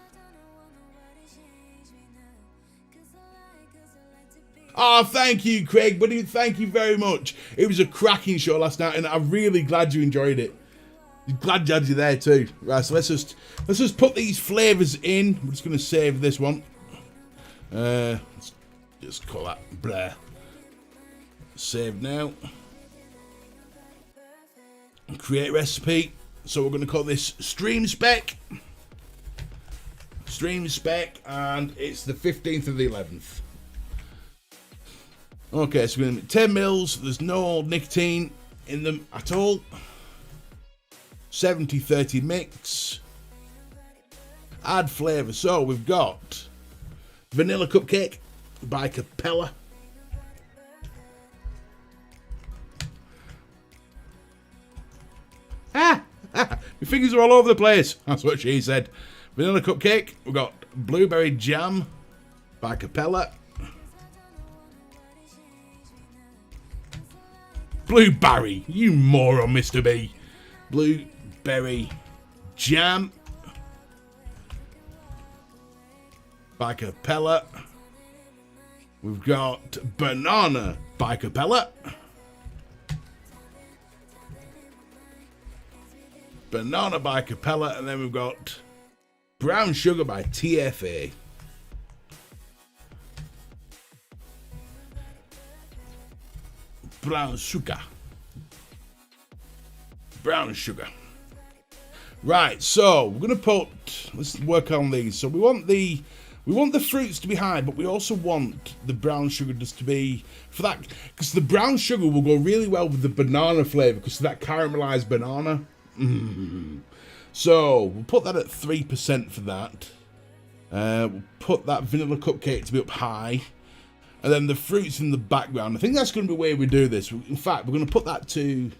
Oh, thank you, Craig, buddy. Thank you very much. It was a cracking show last night, and I'm really glad you enjoyed it. Glad you had you there too. Right, so let's just put these flavors in. We're just gonna save this one. Let's just call that blah. Save now. Create recipe. So we're gonna call this stream spec. Stream spec, and it's the 15th of the 11th. Okay, so we're gonna make 10 mils. There's no nicotine in them at all. 70-30 mix. Add flavour. So we've got vanilla cupcake by Capella. My fingers are all over the place. That's what she said. Vanilla cupcake. We've got blueberry jam by Capella. Blueberry, you moron, Mr. B. Blueberry jam by Capella. We've got banana by Capella. Banana by Capella, and then we've got brown sugar by TFA. Brown sugar. Brown sugar. Right, so we're gonna let's work on these. So we want the fruits to be high, but we also want the brown sugar just to be for that, because the brown sugar will go really well with the banana flavor because of that caramelized banana. So we'll put that at 3% for that. We'll put that vanilla cupcake to be up high. And then the fruits in the background. I think that's going to be the way we do this. In fact, we're going to put that to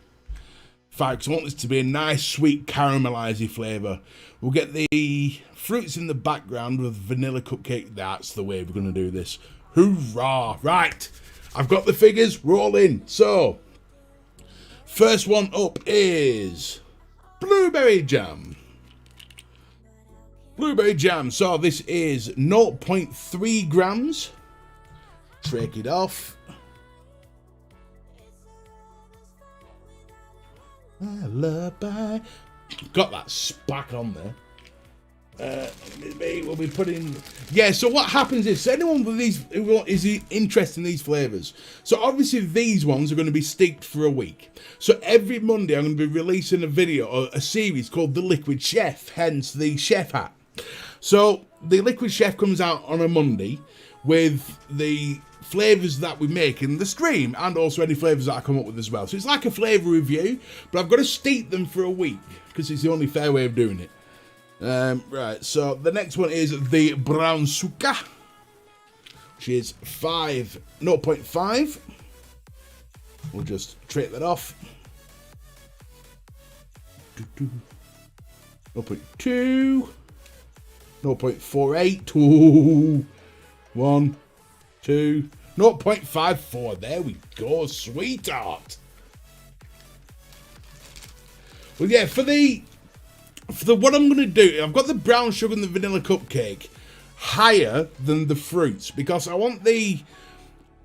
5 because I want this to be a nice, sweet, caramelizing flavour. We'll get the fruits in the background with vanilla cupcake. That's the way we're going to do this. Hoorah! Right, I've got the figures. We're all in. So, first one up is blueberry jam. Blueberry jam. So this is 0.3 grams. Take it off. Lullaby. Got that spack on there. We'll be putting. Yeah. So what happens is, anyone with these who is interested in these flavors. So obviously these ones are going to be steeped for a week. So every Monday I'm going to be releasing a video or a series called The Liquid Chef. Hence the chef hat. So the Liquid Chef comes out on a Monday with the flavors that we make in the stream, and also any flavors that I come up with as well. So it's like a flavor review, but I've got to steep them for a week because it's the only fair way of doing it. Right, so the next one is the brown sugar, which is 0.5. We'll just trade that off. 0.2, 0.48, ooh, 1, 2, 0.54. There we go, sweetheart. Well, yeah, for the what I'm gonna do, I've got the brown sugar and the vanilla cupcake higher than the fruits because I want the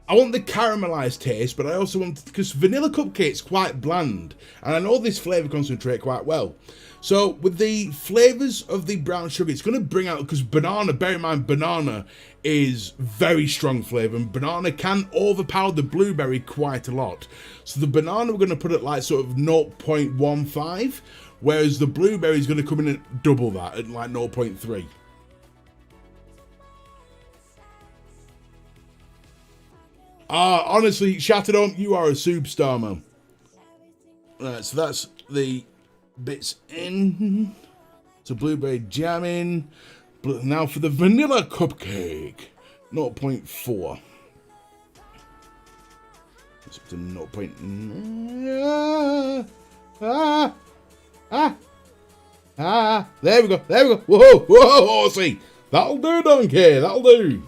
caramelized taste, but I also want, because vanilla cupcake's quite bland, and I know this flavor concentrate quite well. So with the flavors of the brown sugar, it's going to bring out, because banana, bear in mind, banana is very strong flavor, and banana can overpower the blueberry quite a lot. So the banana we're going to put at like sort of 0.15, whereas the blueberry is going to come in at double that, at like 0.3. Honestly, Shattered On, you are a superstar, man. Right, so that's the bits in. So blueberry jamming. Now for the vanilla cupcake. 0.4. It's up to 0. There we go. There we go. Whoa, whoa, horsey. That'll do, donkey. That'll do.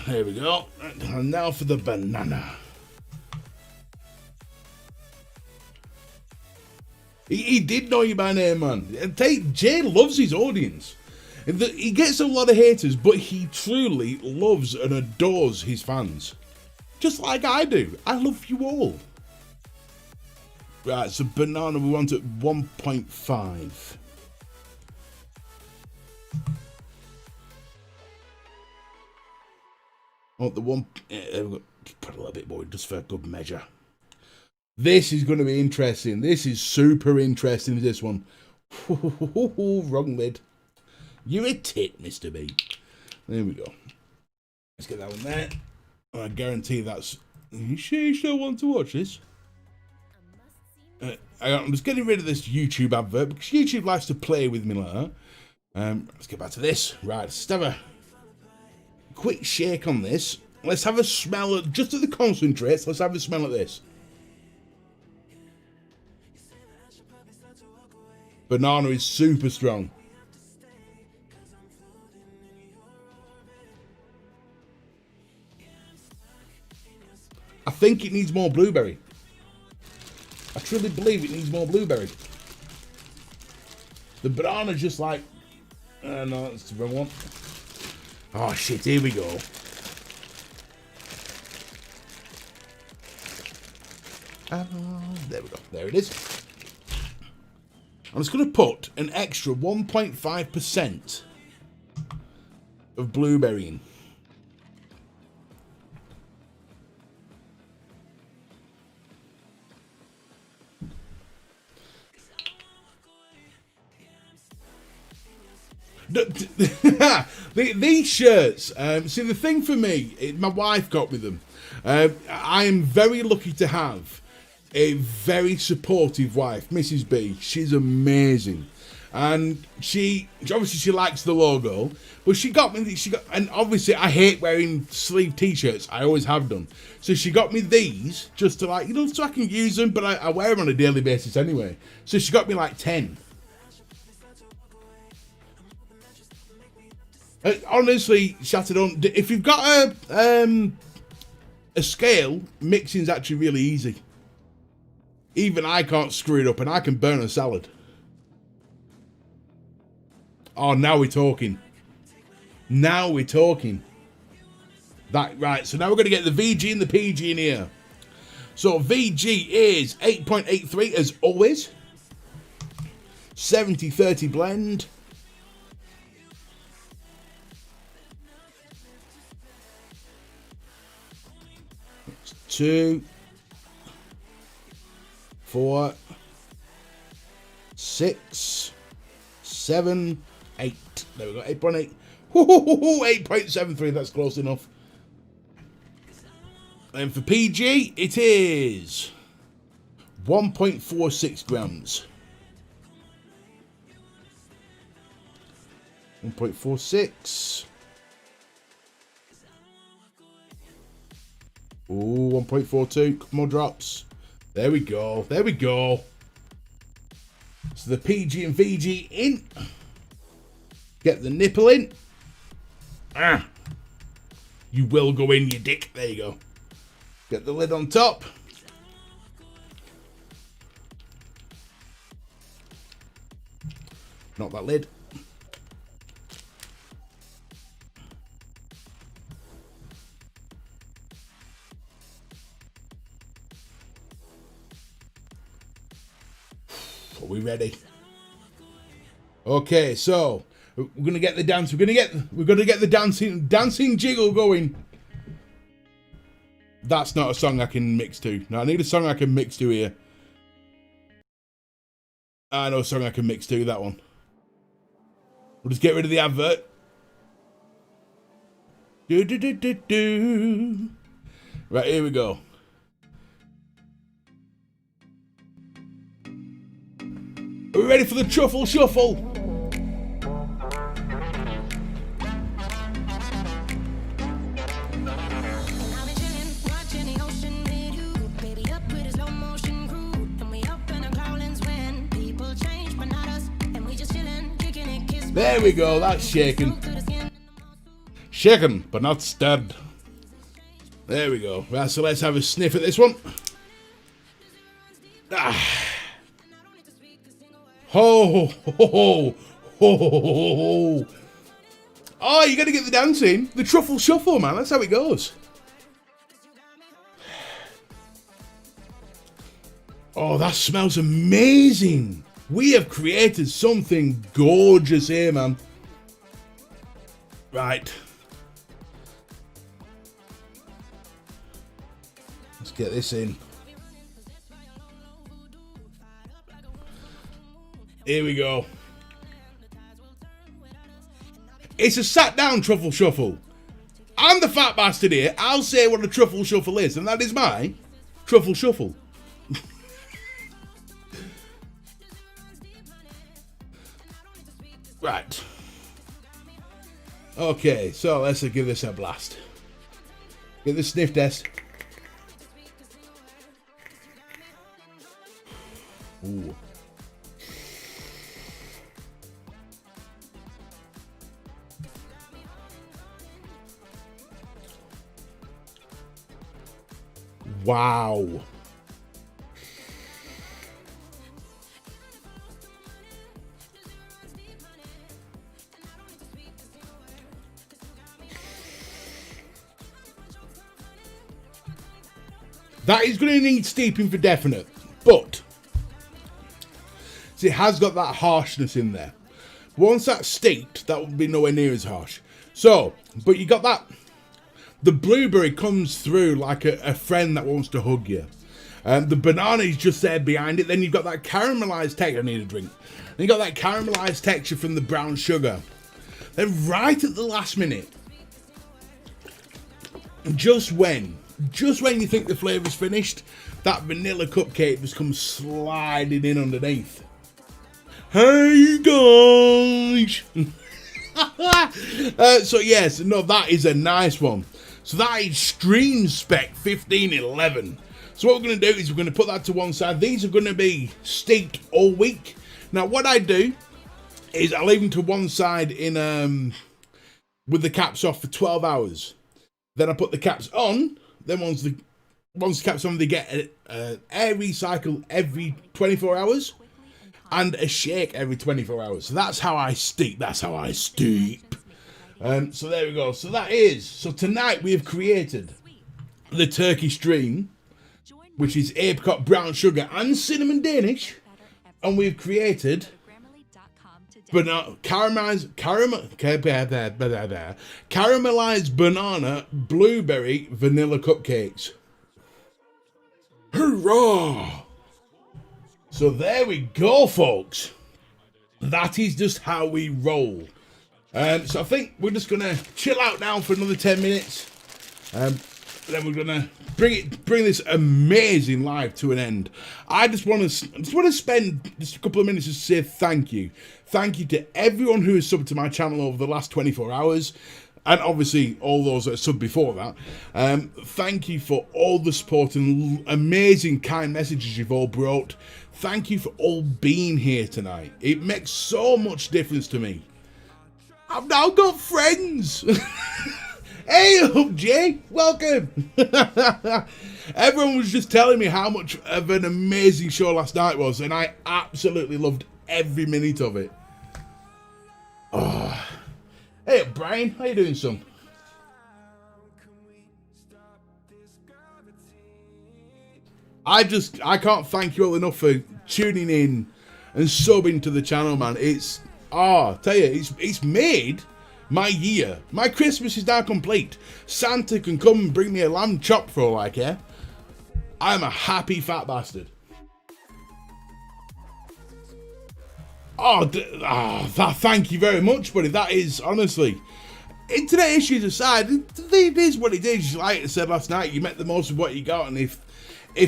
There we go. And now for the banana. He did know you by name, man. Jay loves his audience. He gets a lot of haters, but he truly loves and adores his fans. Just like I do. I love you all. Right, so banana we want at 1.5. Oh, the one. Put a little bit more just for good measure. This is going to be interesting. This is super interesting, this one. Wrong lid. You're a tit, Mr. B. There we go. Let's get that one there. I guarantee that's... You sure you still want to watch this? I'm just getting rid of this YouTube advert because YouTube likes to play with me like that. Let's get back to this. Right, let's have a quick shake on this. Let's have a smell at, just at the concentrates. Let's have a smell at this. Banana is super strong. I think it needs more blueberry. I truly believe it needs more blueberry. The banana's just like... no, that's the wrong one. Oh shit, here we go. There we go. There it is. I'm just going to put an extra 1.5% of blueberry in. These shirts, see the thing for me, my wife got me them. I am very lucky to have a very supportive wife, Mrs. B. She's amazing, and she likes the logo. But she got me. And obviously I hate wearing sleeve t-shirts. I always have done. So she got me these just to like, so I can use them. But I wear them on a daily basis anyway. So she got me like 10. Honestly, shattered on. If you've got a scale, mixing's actually really easy. Even I can't screw it up, and I can burn a salad. Oh, now we're talking. Now we're talking. That right. So now we're going to get the VG and the PG in here. So VG is 8.83 as always. 70-30 blend. 2, 4, 6, 7, 8. There we go, 8.8. 8.73, that's close enough. And for PG, it is 1.46 grams. 1.46. Ooh, 1.42. Couple more drops. There we go. There we go. So the PG and VG in. Get the nipple in. Ah. You will go in, you dick. There you go. Get the lid on top. Not that lid. Are we ready? Okay, so we're gonna get the dance. We're gonna get the dancing jiggle going. That's not a song I can mix to. No, I need a song I can mix to here. I know a song I can mix to. That one. We'll just get rid of the advert. Right, here we go. Are we ready for the truffle shuffle? There we go, that's shaken. Shaken, but not stirred. There we go. Right, so let's have a sniff at this one. Ah. Ho, ho, ho, ho, ho, ho. Oh, you got to get the dancing. The truffle shuffle, man. That's how it goes. Oh, that smells amazing. We have created something gorgeous here, man. Right. Let's get this in. Here we go. It's a sat down truffle shuffle. I'm the fat bastard here. I'll say what a truffle shuffle is, and that is my truffle shuffle. Right. Okay, so let's give this a blast. Get the sniff test. Ooh. Wow. That is going to need steeping for definite, but see, it has got that harshness in there. Once that's steeped, that will be nowhere near as harsh. So, but you got that. The blueberry comes through like a friend that wants to hug you. The banana is just there behind it. Then you've got that caramelized texture. I need a drink. Then you've got that caramelized texture from the brown sugar. Then right at the last minute, just when you think the flavour's finished, that vanilla cupcake just comes sliding in underneath. Hey guys! So yes, no, that is a nice one. So that is Stream Spec 1511. So what we're going to do is we're going to put that to one side. These are going to be steeped all week. Now what I do is I leave them to one side in with the caps off for 12 hours. Then I put the caps on. Then once the caps on, they get air recycle every 24 hours and a shake every 24 hours. So that's how I steep. That's how I steep. So there we go. So that is. So tonight we have created the turkey stream, which is apricot, brown sugar, and cinnamon Danish, and we've created caramelized banana blueberry vanilla cupcakes. Hurrah! So there we go, folks. That is just how we roll. So I think we're just gonna chill out now for another 10 minutes. Then we're gonna bring this amazing live to an end. I just want to spend just a couple of minutes to say thank you to everyone who has subbed to my channel over the last 24 hours, and obviously all those that subbed before that. Thank you for all the support and amazing kind messages you've all brought. Thank you for all being here tonight. It makes so much difference to me. I've now got friends. Hey up, Jay, welcome. Everyone was just telling me how much of an amazing show last night was, and I absolutely loved every minute of it. Oh. Hey up, Brian, how you doing, son? I can't thank you all enough for tuning in and subbing to the channel, man. Tell you, it's made my year. My Christmas is now complete. Santa can come and bring me a lamb chop for all I care. I'm a happy fat bastard. Thank you very much, buddy. That is, honestly, internet issues aside, it is what it is. Like I said last night, you make the most of what you got, and if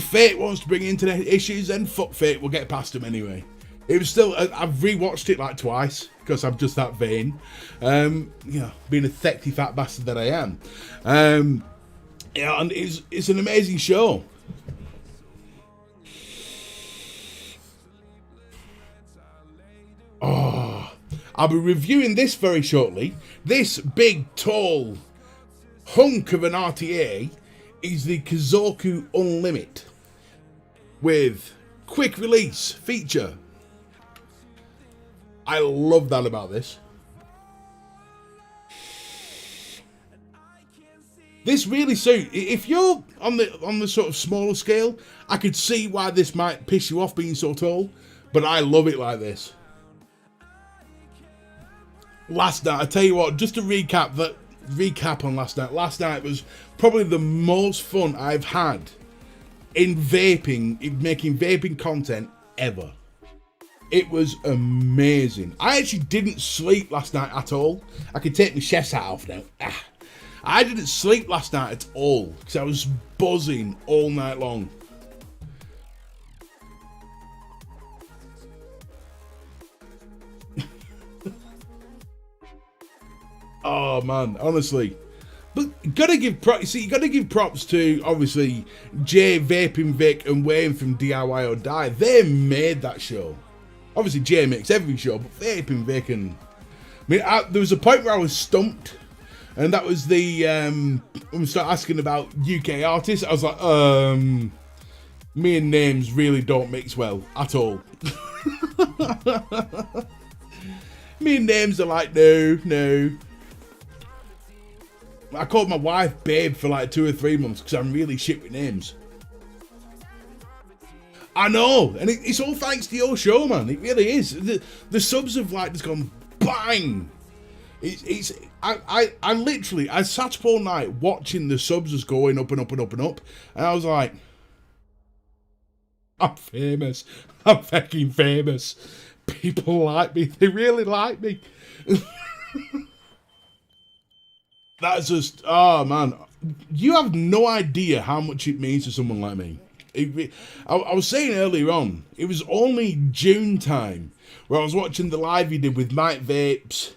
fate wants to bring internet issues, then fuck fate, we'll get past them anyway. It was still, I've rewatched it like twice because I'm just that vain. You know, being a thicky fat bastard that I am. Yeah, and it's an amazing show. Oh, I'll be reviewing this very shortly. This big, tall hunk of an RTA is the Kazoku Unlimit with quick release feature. I love that about this. This really suits. If you're on the sort of smaller scale, I could see why this might piss you off being so tall, but I love it like this. Last night, I tell you what, just to recap on last night. Last night was probably the most fun I've had in vaping, in making vaping content ever. It was amazing. I actually didn't sleep last night at all. I can take my chef's hat off now. I didn't sleep last night at all because I was buzzing all night long. Oh man, honestly. But you gotta give props to obviously Jay, Vaping Vic, and Wayne from DIY or Die. They made that show. Obviously Jay makes every show, but Vaping Vic and there was a point where I was stumped, and that was the when we start asking about UK artists. I was like, me and names really don't mix well at all. Me and names are like no. I called my wife Babe for like 2 or 3 months because I'm really shit with names. I know, and it's all thanks to your show, man. It really is. The subs have like just gone bang. I literally sat up all night watching the subs just going up and up and up and up, and I was like, I'm famous. I'm fucking famous. People like me. They really like me. That's just, oh man, you have no idea how much it means to someone like me. I was saying earlier on, it was only June time where I was watching the live he did with Mike Vapes.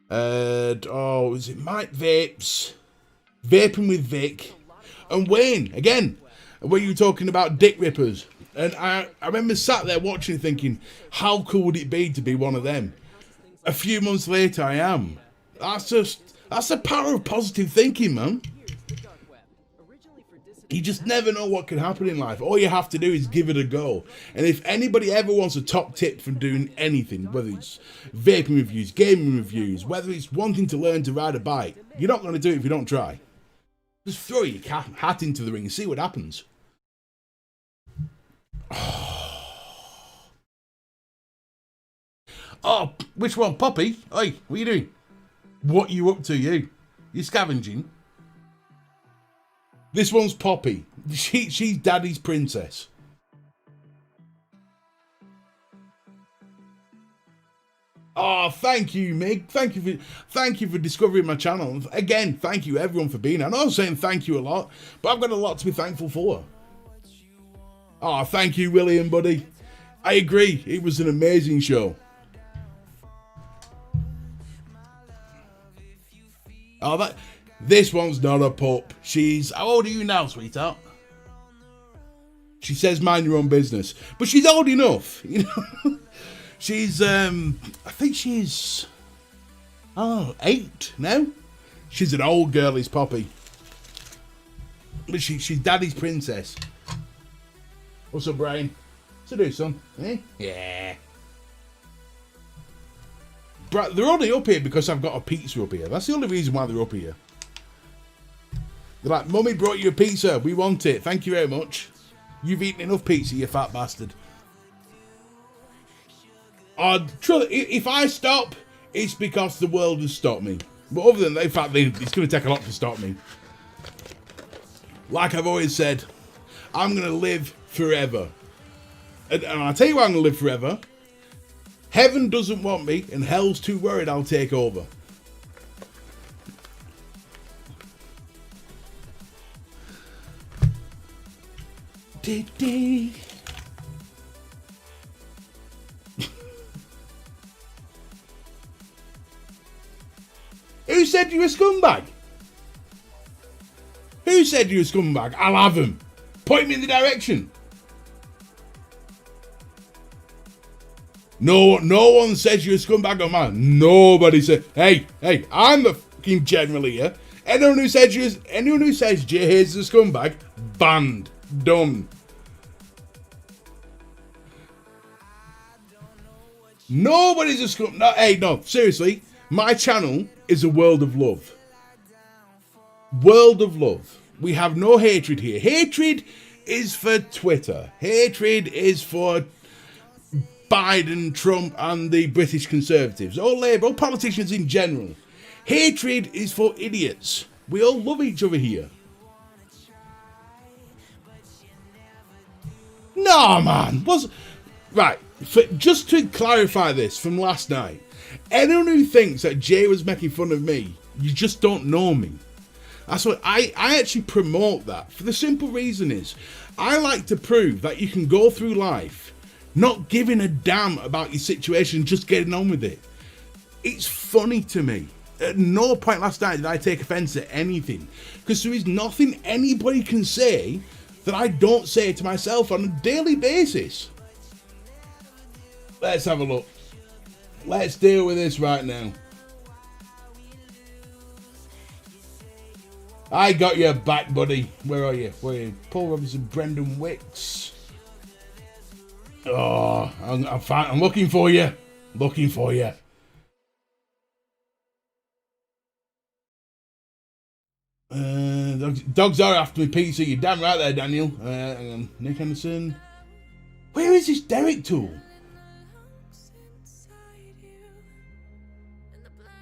Was it Mike Vapes? Vaping with Vic. And Wayne, again, where you were talking about dick rippers. And I remember sat there watching thinking, how cool would it be to be one of them? A few months later, I am. That's the power of positive thinking, man. You just never know what can happen in life. All you have to do is give it a go. And if anybody ever wants a top tip from doing anything, whether it's vaping reviews, gaming reviews, whether it's wanting to learn to ride a bike, you're not going to do it if you don't try. Just throw your hat into the ring and see what happens. Oh, which one? Poppy? Oi, what are you doing? What are you up to, you? You scavenging? This one's Poppy. She's Daddy's princess. Oh, thank you, Mig. Thank you for discovering my channel. Again, thank you everyone for being here. I know I'm saying thank you a lot, but I've got a lot to be thankful for. Oh, thank you, William, buddy. I agree. It was an amazing show. Oh, this one's not a pup. How old are you now, sweetheart? She says mind your own business. But she's old enough, you know. She's, I think she's, 8 now. She's an old girlies Poppy. But she's Daddy's princess. What's up, Brian? What's to do, son? Eh? Yeah. They're only up here because I've got a pizza up here. That's the only reason why they're up here. They're like, Mummy brought you a pizza. We want it. Thank you very much. You've eaten enough pizza, you fat bastard. If I stop, it's because the world has stopped me. But other than that, in fact, it's going to take a lot to stop me. Like I've always said, I'm going to live forever. And I'll tell you why I'm going to live forever. Heaven doesn't want me, and hell's too worried I'll take over. Who said you a scumbag? Who said you a scumbag? I'll have him. Point me in the direction. No one says you're a scumbag or man. Nobody said. Hey, I'm the fucking general here. Anyone who says Jay Hayes is a scumbag, banned, done. Nobody's a scumbag. No, hey, no, seriously. My channel is a world of love. World of love. We have no hatred here. Hatred is for Twitter. Hatred is for Biden, Trump, and the British Conservatives. All Labour, all politicians in general. Hatred is for idiots. We all love each other here. No, man. Right. Just to clarify this from last night. Anyone who thinks that Jay was making fun of me, you just don't know me. That's what I actually promote that. For the simple reason is, I like to prove that you can go through life not giving a damn about your situation, just getting on with it. It's funny to me. At no point last night did I take offense at anything, because there is nothing anybody can say that I don't say to myself on a daily basis. Let's have a look. Let's deal with this right now. I got your back, buddy. Where are you? Paul Robinson, Brendan Wicks. Oh, I'm fine. I'm looking for you. Looking for you. Dogs are after me, PC. You're damn right there, Daniel. Hang on. Nick Anderson. Where is this Derek tool?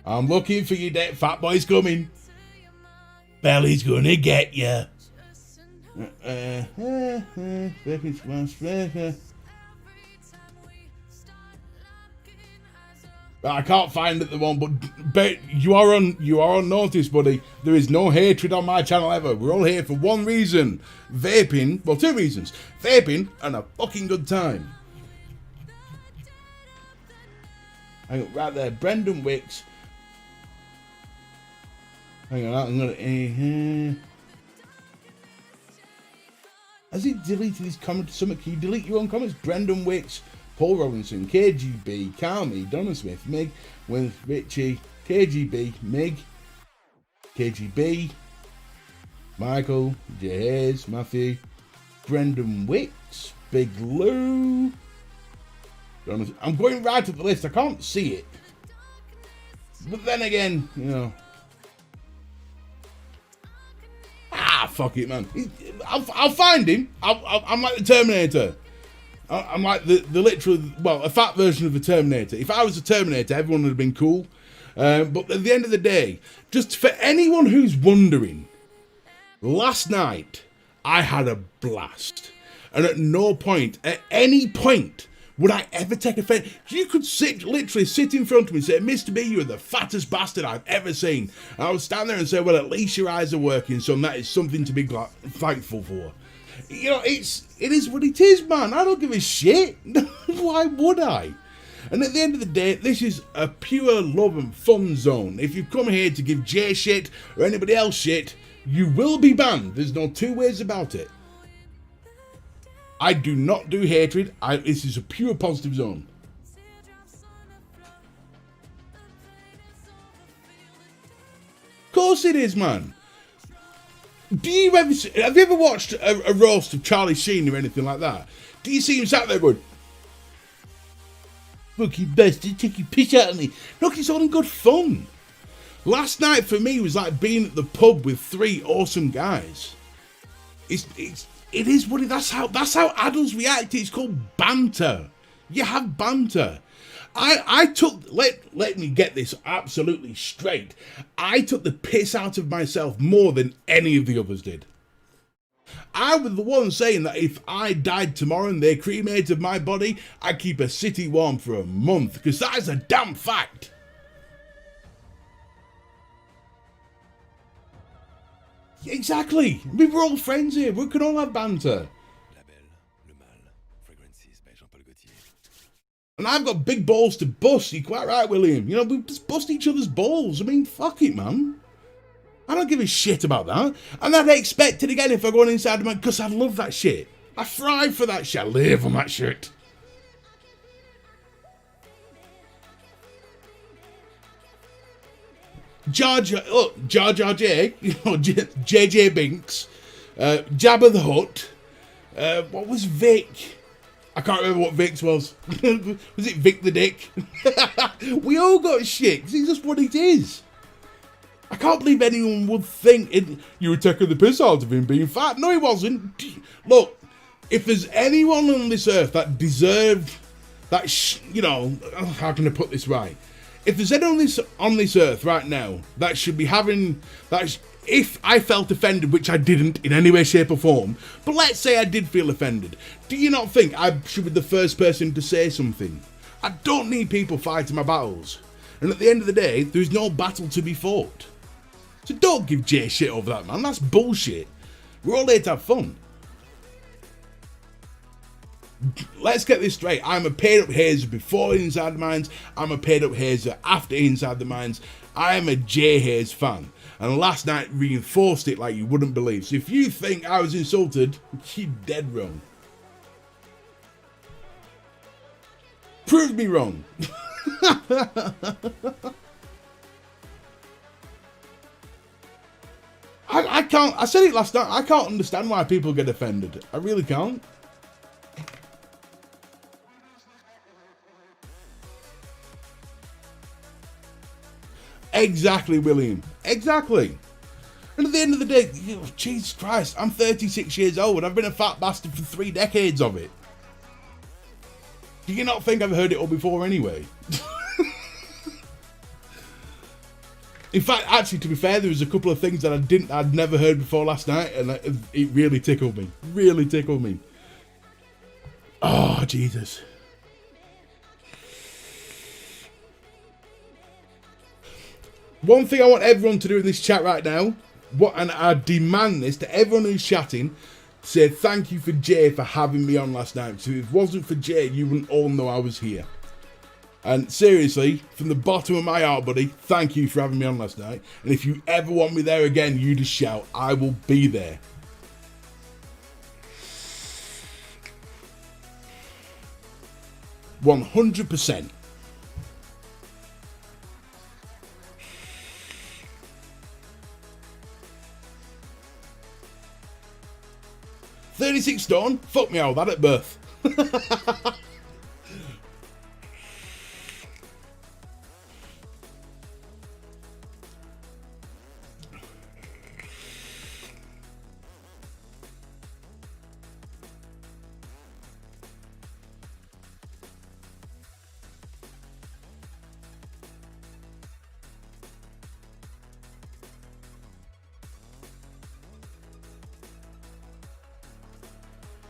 I'm looking for you, fat boy's coming. Belly's gonna get you. I can't find it, the one, but you are on notice, buddy. There is no hatred on my channel ever. We're all here for one reason: vaping. Well, two reasons: vaping and a fucking good time. Hang on, right there, Brendan Wicks. Hang on, I'm gonna. Has he deleted his comments? Can you delete your own comments? Brendan Wicks, Paul Robinson, KGB, Carmi, Donna Smith, Mig, Will Richie, KGB, Mig, KGB, Michael, J. Hayes, Matthew, Brendan Wicks, Big Lou. I'm going right up the list. I can't see it. But then again, you know. Fuck it, man. I'll find him. I'm like the Terminator. I'm like the literal, well, a fat version of the Terminator. If I was a Terminator, everyone would have been cool. But at the end of the day, just for anyone who's wondering, last night I had a blast. And at no point, at any point, would I ever take offense? You could literally sit in front of me and say, Mr. B, you're the fattest bastard I've ever seen. And I would stand there and say, well, at least your eyes are working, son. That is something to be thankful for. You know, it is what it is, man. I don't give a shit. Why would I? And at the end of the day, this is a pure love and fun zone. If you come here to give Jay shit or anybody else shit, you will be banned. There's no two ways about it. I do not do hatred. This is a pure positive zone. Of course it is, man. Have you ever watched a roast of Charlie Sheen or anything like that? Do you see him sat there going, fucking bastard, take your piss out of me? Look, it's all in good fun. Last night for me was like being at the pub with three awesome guys. It is what it. That's how adults react. It's called banter. You have banter. I took. Let me get this absolutely straight. I took the piss out of myself more than any of the others did. I was the one saying that if I died tomorrow and they cremated my body, I'd keep a city warm for a month, because that is a damn fact. Exactly. We were all friends here. We can all have banter. And I've got big balls to bust. You're quite right, William. You know, we just bust each other's balls. I mean, fuck it, man. I don't give a shit about that. And I'd expect it again if I go on inside the man, because I love that shit. I thrive for that shit. I live on that shit. Jar Jar J, you know, JJ Binks, Jabba the Hutt. What was Vic? I can't remember what Vic's was. Was it Vic the Dick? We all got shit, because it's just what it is. I can't believe anyone would think you were taking the piss out of him being fat. No, he wasn't. Look, if there's anyone on this earth that deserved that, you know, how can I put this right? If there's anyone on this earth right now that should be having that, if I felt offended, which I didn't in any way, shape or form, but let's say I did feel offended, do you not think I should be the first person to say something? I don't need people fighting my battles. And at the end of the day, there's no battle to be fought. So don't give Jay shit over that, man. That's bullshit. We're all here to have fun. Let's get this straight. I'm a paid up hazer before Inside the Minds. I'm a paid up hazer after Inside the Minds. I am a Jay Hayes fan. And last night reinforced it like you wouldn't believe. So if you think I was insulted, you're dead wrong. Prove me wrong. I can't, I said it last night, I can't understand why people get offended. I really can't. Exactly, William. Exactly. And at the end of the day, you know, Jesus Christ, I'm 36 years old. I've been a fat bastard for 3 decades of it. Do you not think I've heard it all before anyway? In fact, actually, to be fair, there was a couple of things that I'd never heard before last night, and it really tickled me. Really tickled me. Oh, Jesus. One thing I want everyone to do in this chat right now, and I demand this to everyone who's chatting, say thank you for Jay for having me on last night. So if it wasn't for Jay, you wouldn't all know I was here. And seriously, from the bottom of my heart, buddy, thank you for having me on last night. And if you ever want me there again, you just shout. I will be there. %100%. $36 stone? Fuck me all that at birth.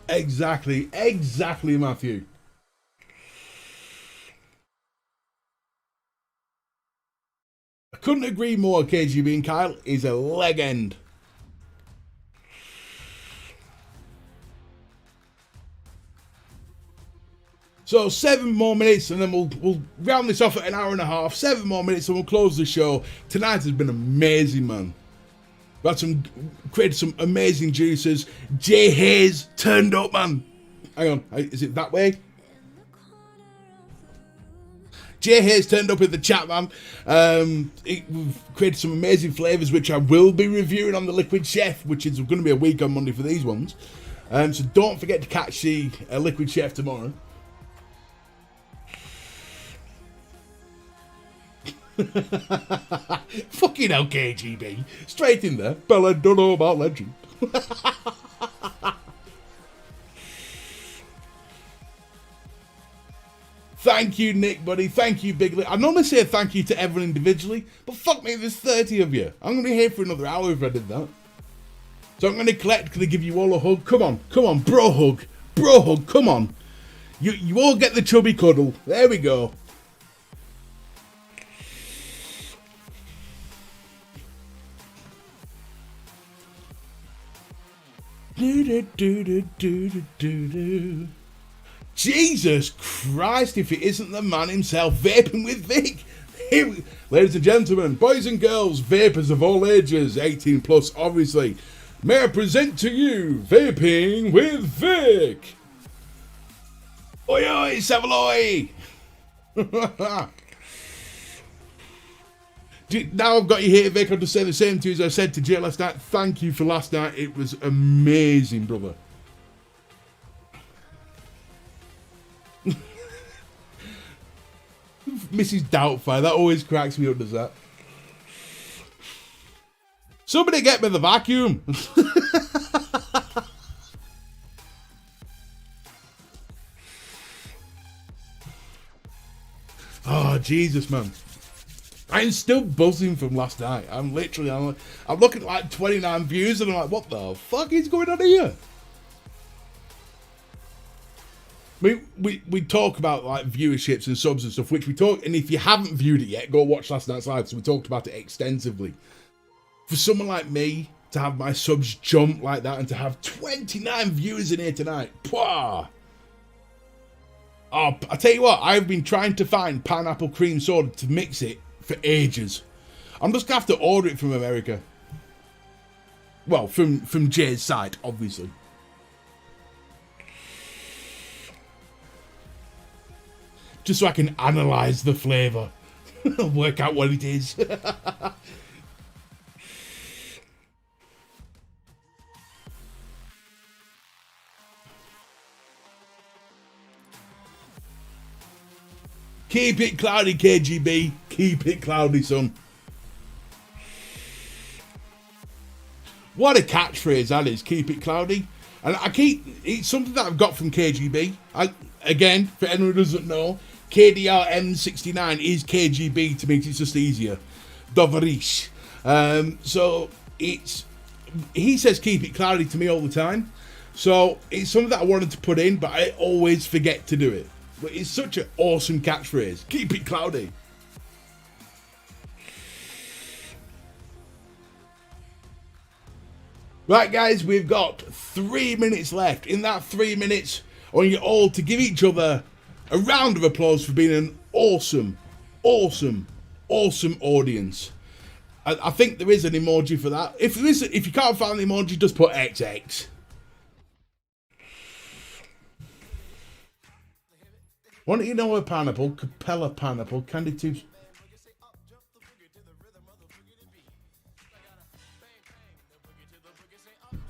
Exactly, Matthew. I couldn't agree more. KGB and Kyle is a legend. So 7 more minutes and then we'll round this off at an hour and a half. 7 more minutes and we'll close the show. Tonight has been amazing, man. We had created some amazing juices. Jay Hayes turned up, man. Hang on, is it that way? Jay Hayes turned up in the chat, man. We've created some amazing flavours, which I will be reviewing on the Liquid Chef, which is going to be a week on Monday for these ones. So don't forget to catch the Liquid Chef tomorrow. Fucking hell, KGB. Straight in there. Bella don't know about legend. Thank you, Nick, buddy. Thank you, Big Lit. I normally say thank you to everyone individually, but fuck me, there's 30 of you. I'm going to be here for another hour if I did that. So I'm going to collectively give you all a hug. Come on, bro hug. Bro hug, come on. You all get the chubby cuddle. There we go. Jesus Christ, if it isn't the man himself, Vaping with Vic. Ladies and gentlemen, boys and girls, vapers of all ages, 18 plus obviously, may I present to you Vaping with Vic. Oi oi, Savaloy. Now I've got you here, Vic, I'll just say the same to you as I said to Jay last night. Thank you for last night, it was amazing, brother. Mrs. Doubtfire, that always cracks me up, does that? Somebody get me the vacuum. Oh, Jesus, man. I'm still buzzing from last night. I'm looking at like 29 views and I'm like, what the fuck is going on here? We talk about like viewerships and subs and stuff, which we talk, and if you haven't viewed it yet, go watch last night's live. So we talked about it extensively. For someone like me to have my subs jump like that and to have 29 viewers in here tonight, pwah! Oh, I tell you what, I've been trying to find pineapple cream soda to mix it for ages. I'm just gonna have to order it from America. Well, from Jay's side, obviously. Just so I can analyse the flavour. Work out what it is. Keep it cloudy, KGB. Keep it cloudy, son. What a catchphrase that is. Keep it cloudy. And it's something that I've got from KGB. Again, for anyone who doesn't know, KDR-M69 is KGB to me. It's just easier. Doverish. So he says keep it cloudy to me all the time. So it's something that I wanted to put in, but I always forget to do it. But it's such an awesome catchphrase. Keep it cloudy. Right, guys, we've got 3 minutes left. In that 3 minutes, I want you all to give each other a round of applause for being an awesome, awesome, awesome audience. I think there is an emoji for that. If you can't find the emoji, just put XX. Want you know a pineapple, Capella pineapple, candy tubes.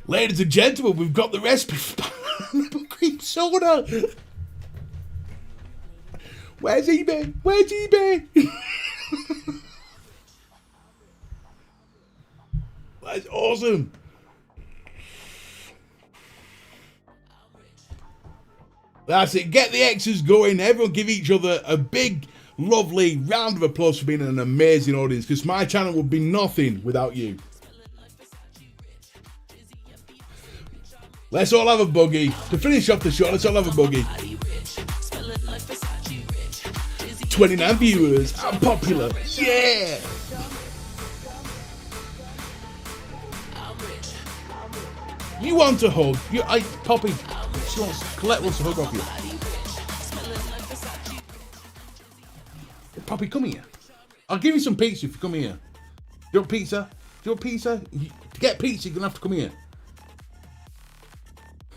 Ladies and gentlemen, we've got the recipe for pineapple cream soda. Where's eBay? Where's eBay? That's awesome. That's it. Get the X's going. Everyone give each other a big, lovely round of applause for being an amazing audience, because my channel would be nothing without you. Let's all have a boogie. To finish off the show, let's all have a boogie. 29 viewers. I'm popular. Yeah. You want a hug? Poppy. Colette wants a hug off you. Poppy, come here. I'll give you some pizza if you come here. Do you want pizza? Do you want pizza? To get pizza, you're going to have to come here.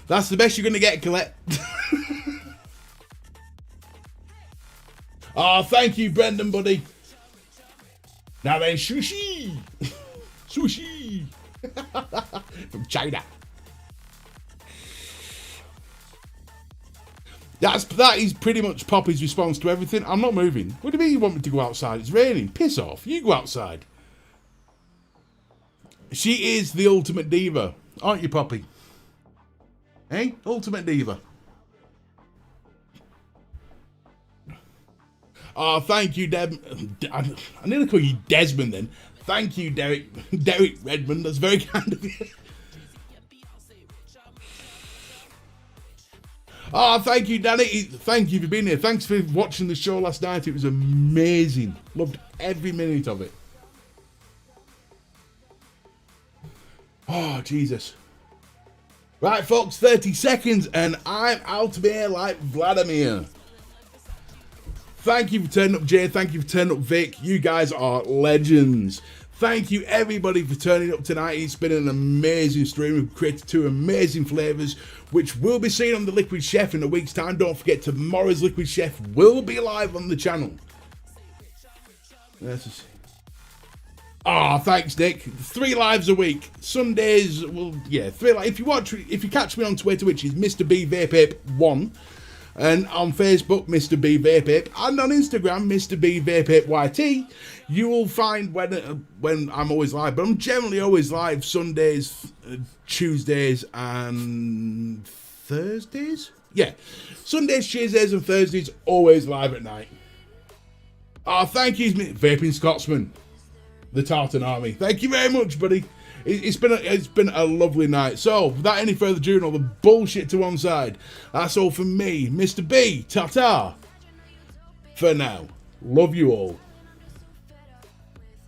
That's the best you're going to get, Colette. Oh, thank you, Brendan, buddy. Now then, sushi. Sushi. From China. That is pretty much Poppy's response to everything. I'm not moving. What do you mean you want me to go outside? It's raining. Piss off. You go outside. She is the ultimate diva. Aren't you, Poppy? Hey? Ultimate diva. Oh, thank you, I nearly call you Desmond then. Thank you, Derek Redmond. That's very kind of you. Oh, thank you, Danny. Thank you for being here. Thanks for watching the show last night. It was amazing. Loved every minute of it. Oh, Jesus. Right, folks, 30 seconds, and I'm out of here like Vladimir. Thank you for turning up, Jay. Thank you for turning up, Vic. You guys are legends. Thank you, everybody, for turning up tonight. It's been an amazing stream. We've created 2 amazing flavours, which will be seen on the Liquid Chef in a week's time. Don't forget, tomorrow's Liquid Chef will be live on the channel. Let's see. Oh, thanks, Nick. 3 lives a week. Sundays, well, yeah, 3 lives. If you catch me on Twitter, which is Mr. B VapeApe 1, and on Facebook, Mr. B VapeApe, and on Instagram, Mr. B VapeApe YT, you will find when I'm always live. But I'm generally always live Sundays, Tuesdays, and Thursdays. Yeah, Sundays, Tuesdays, and Thursdays, always live at night. Oh, thank you, Vaping Scotsman. The Tartan Army. Thank you very much, buddy. It's been a lovely night. So, without any further ado and all the bullshit to one side, that's all from me, Mr. B. Ta-ta. For now. Love you all.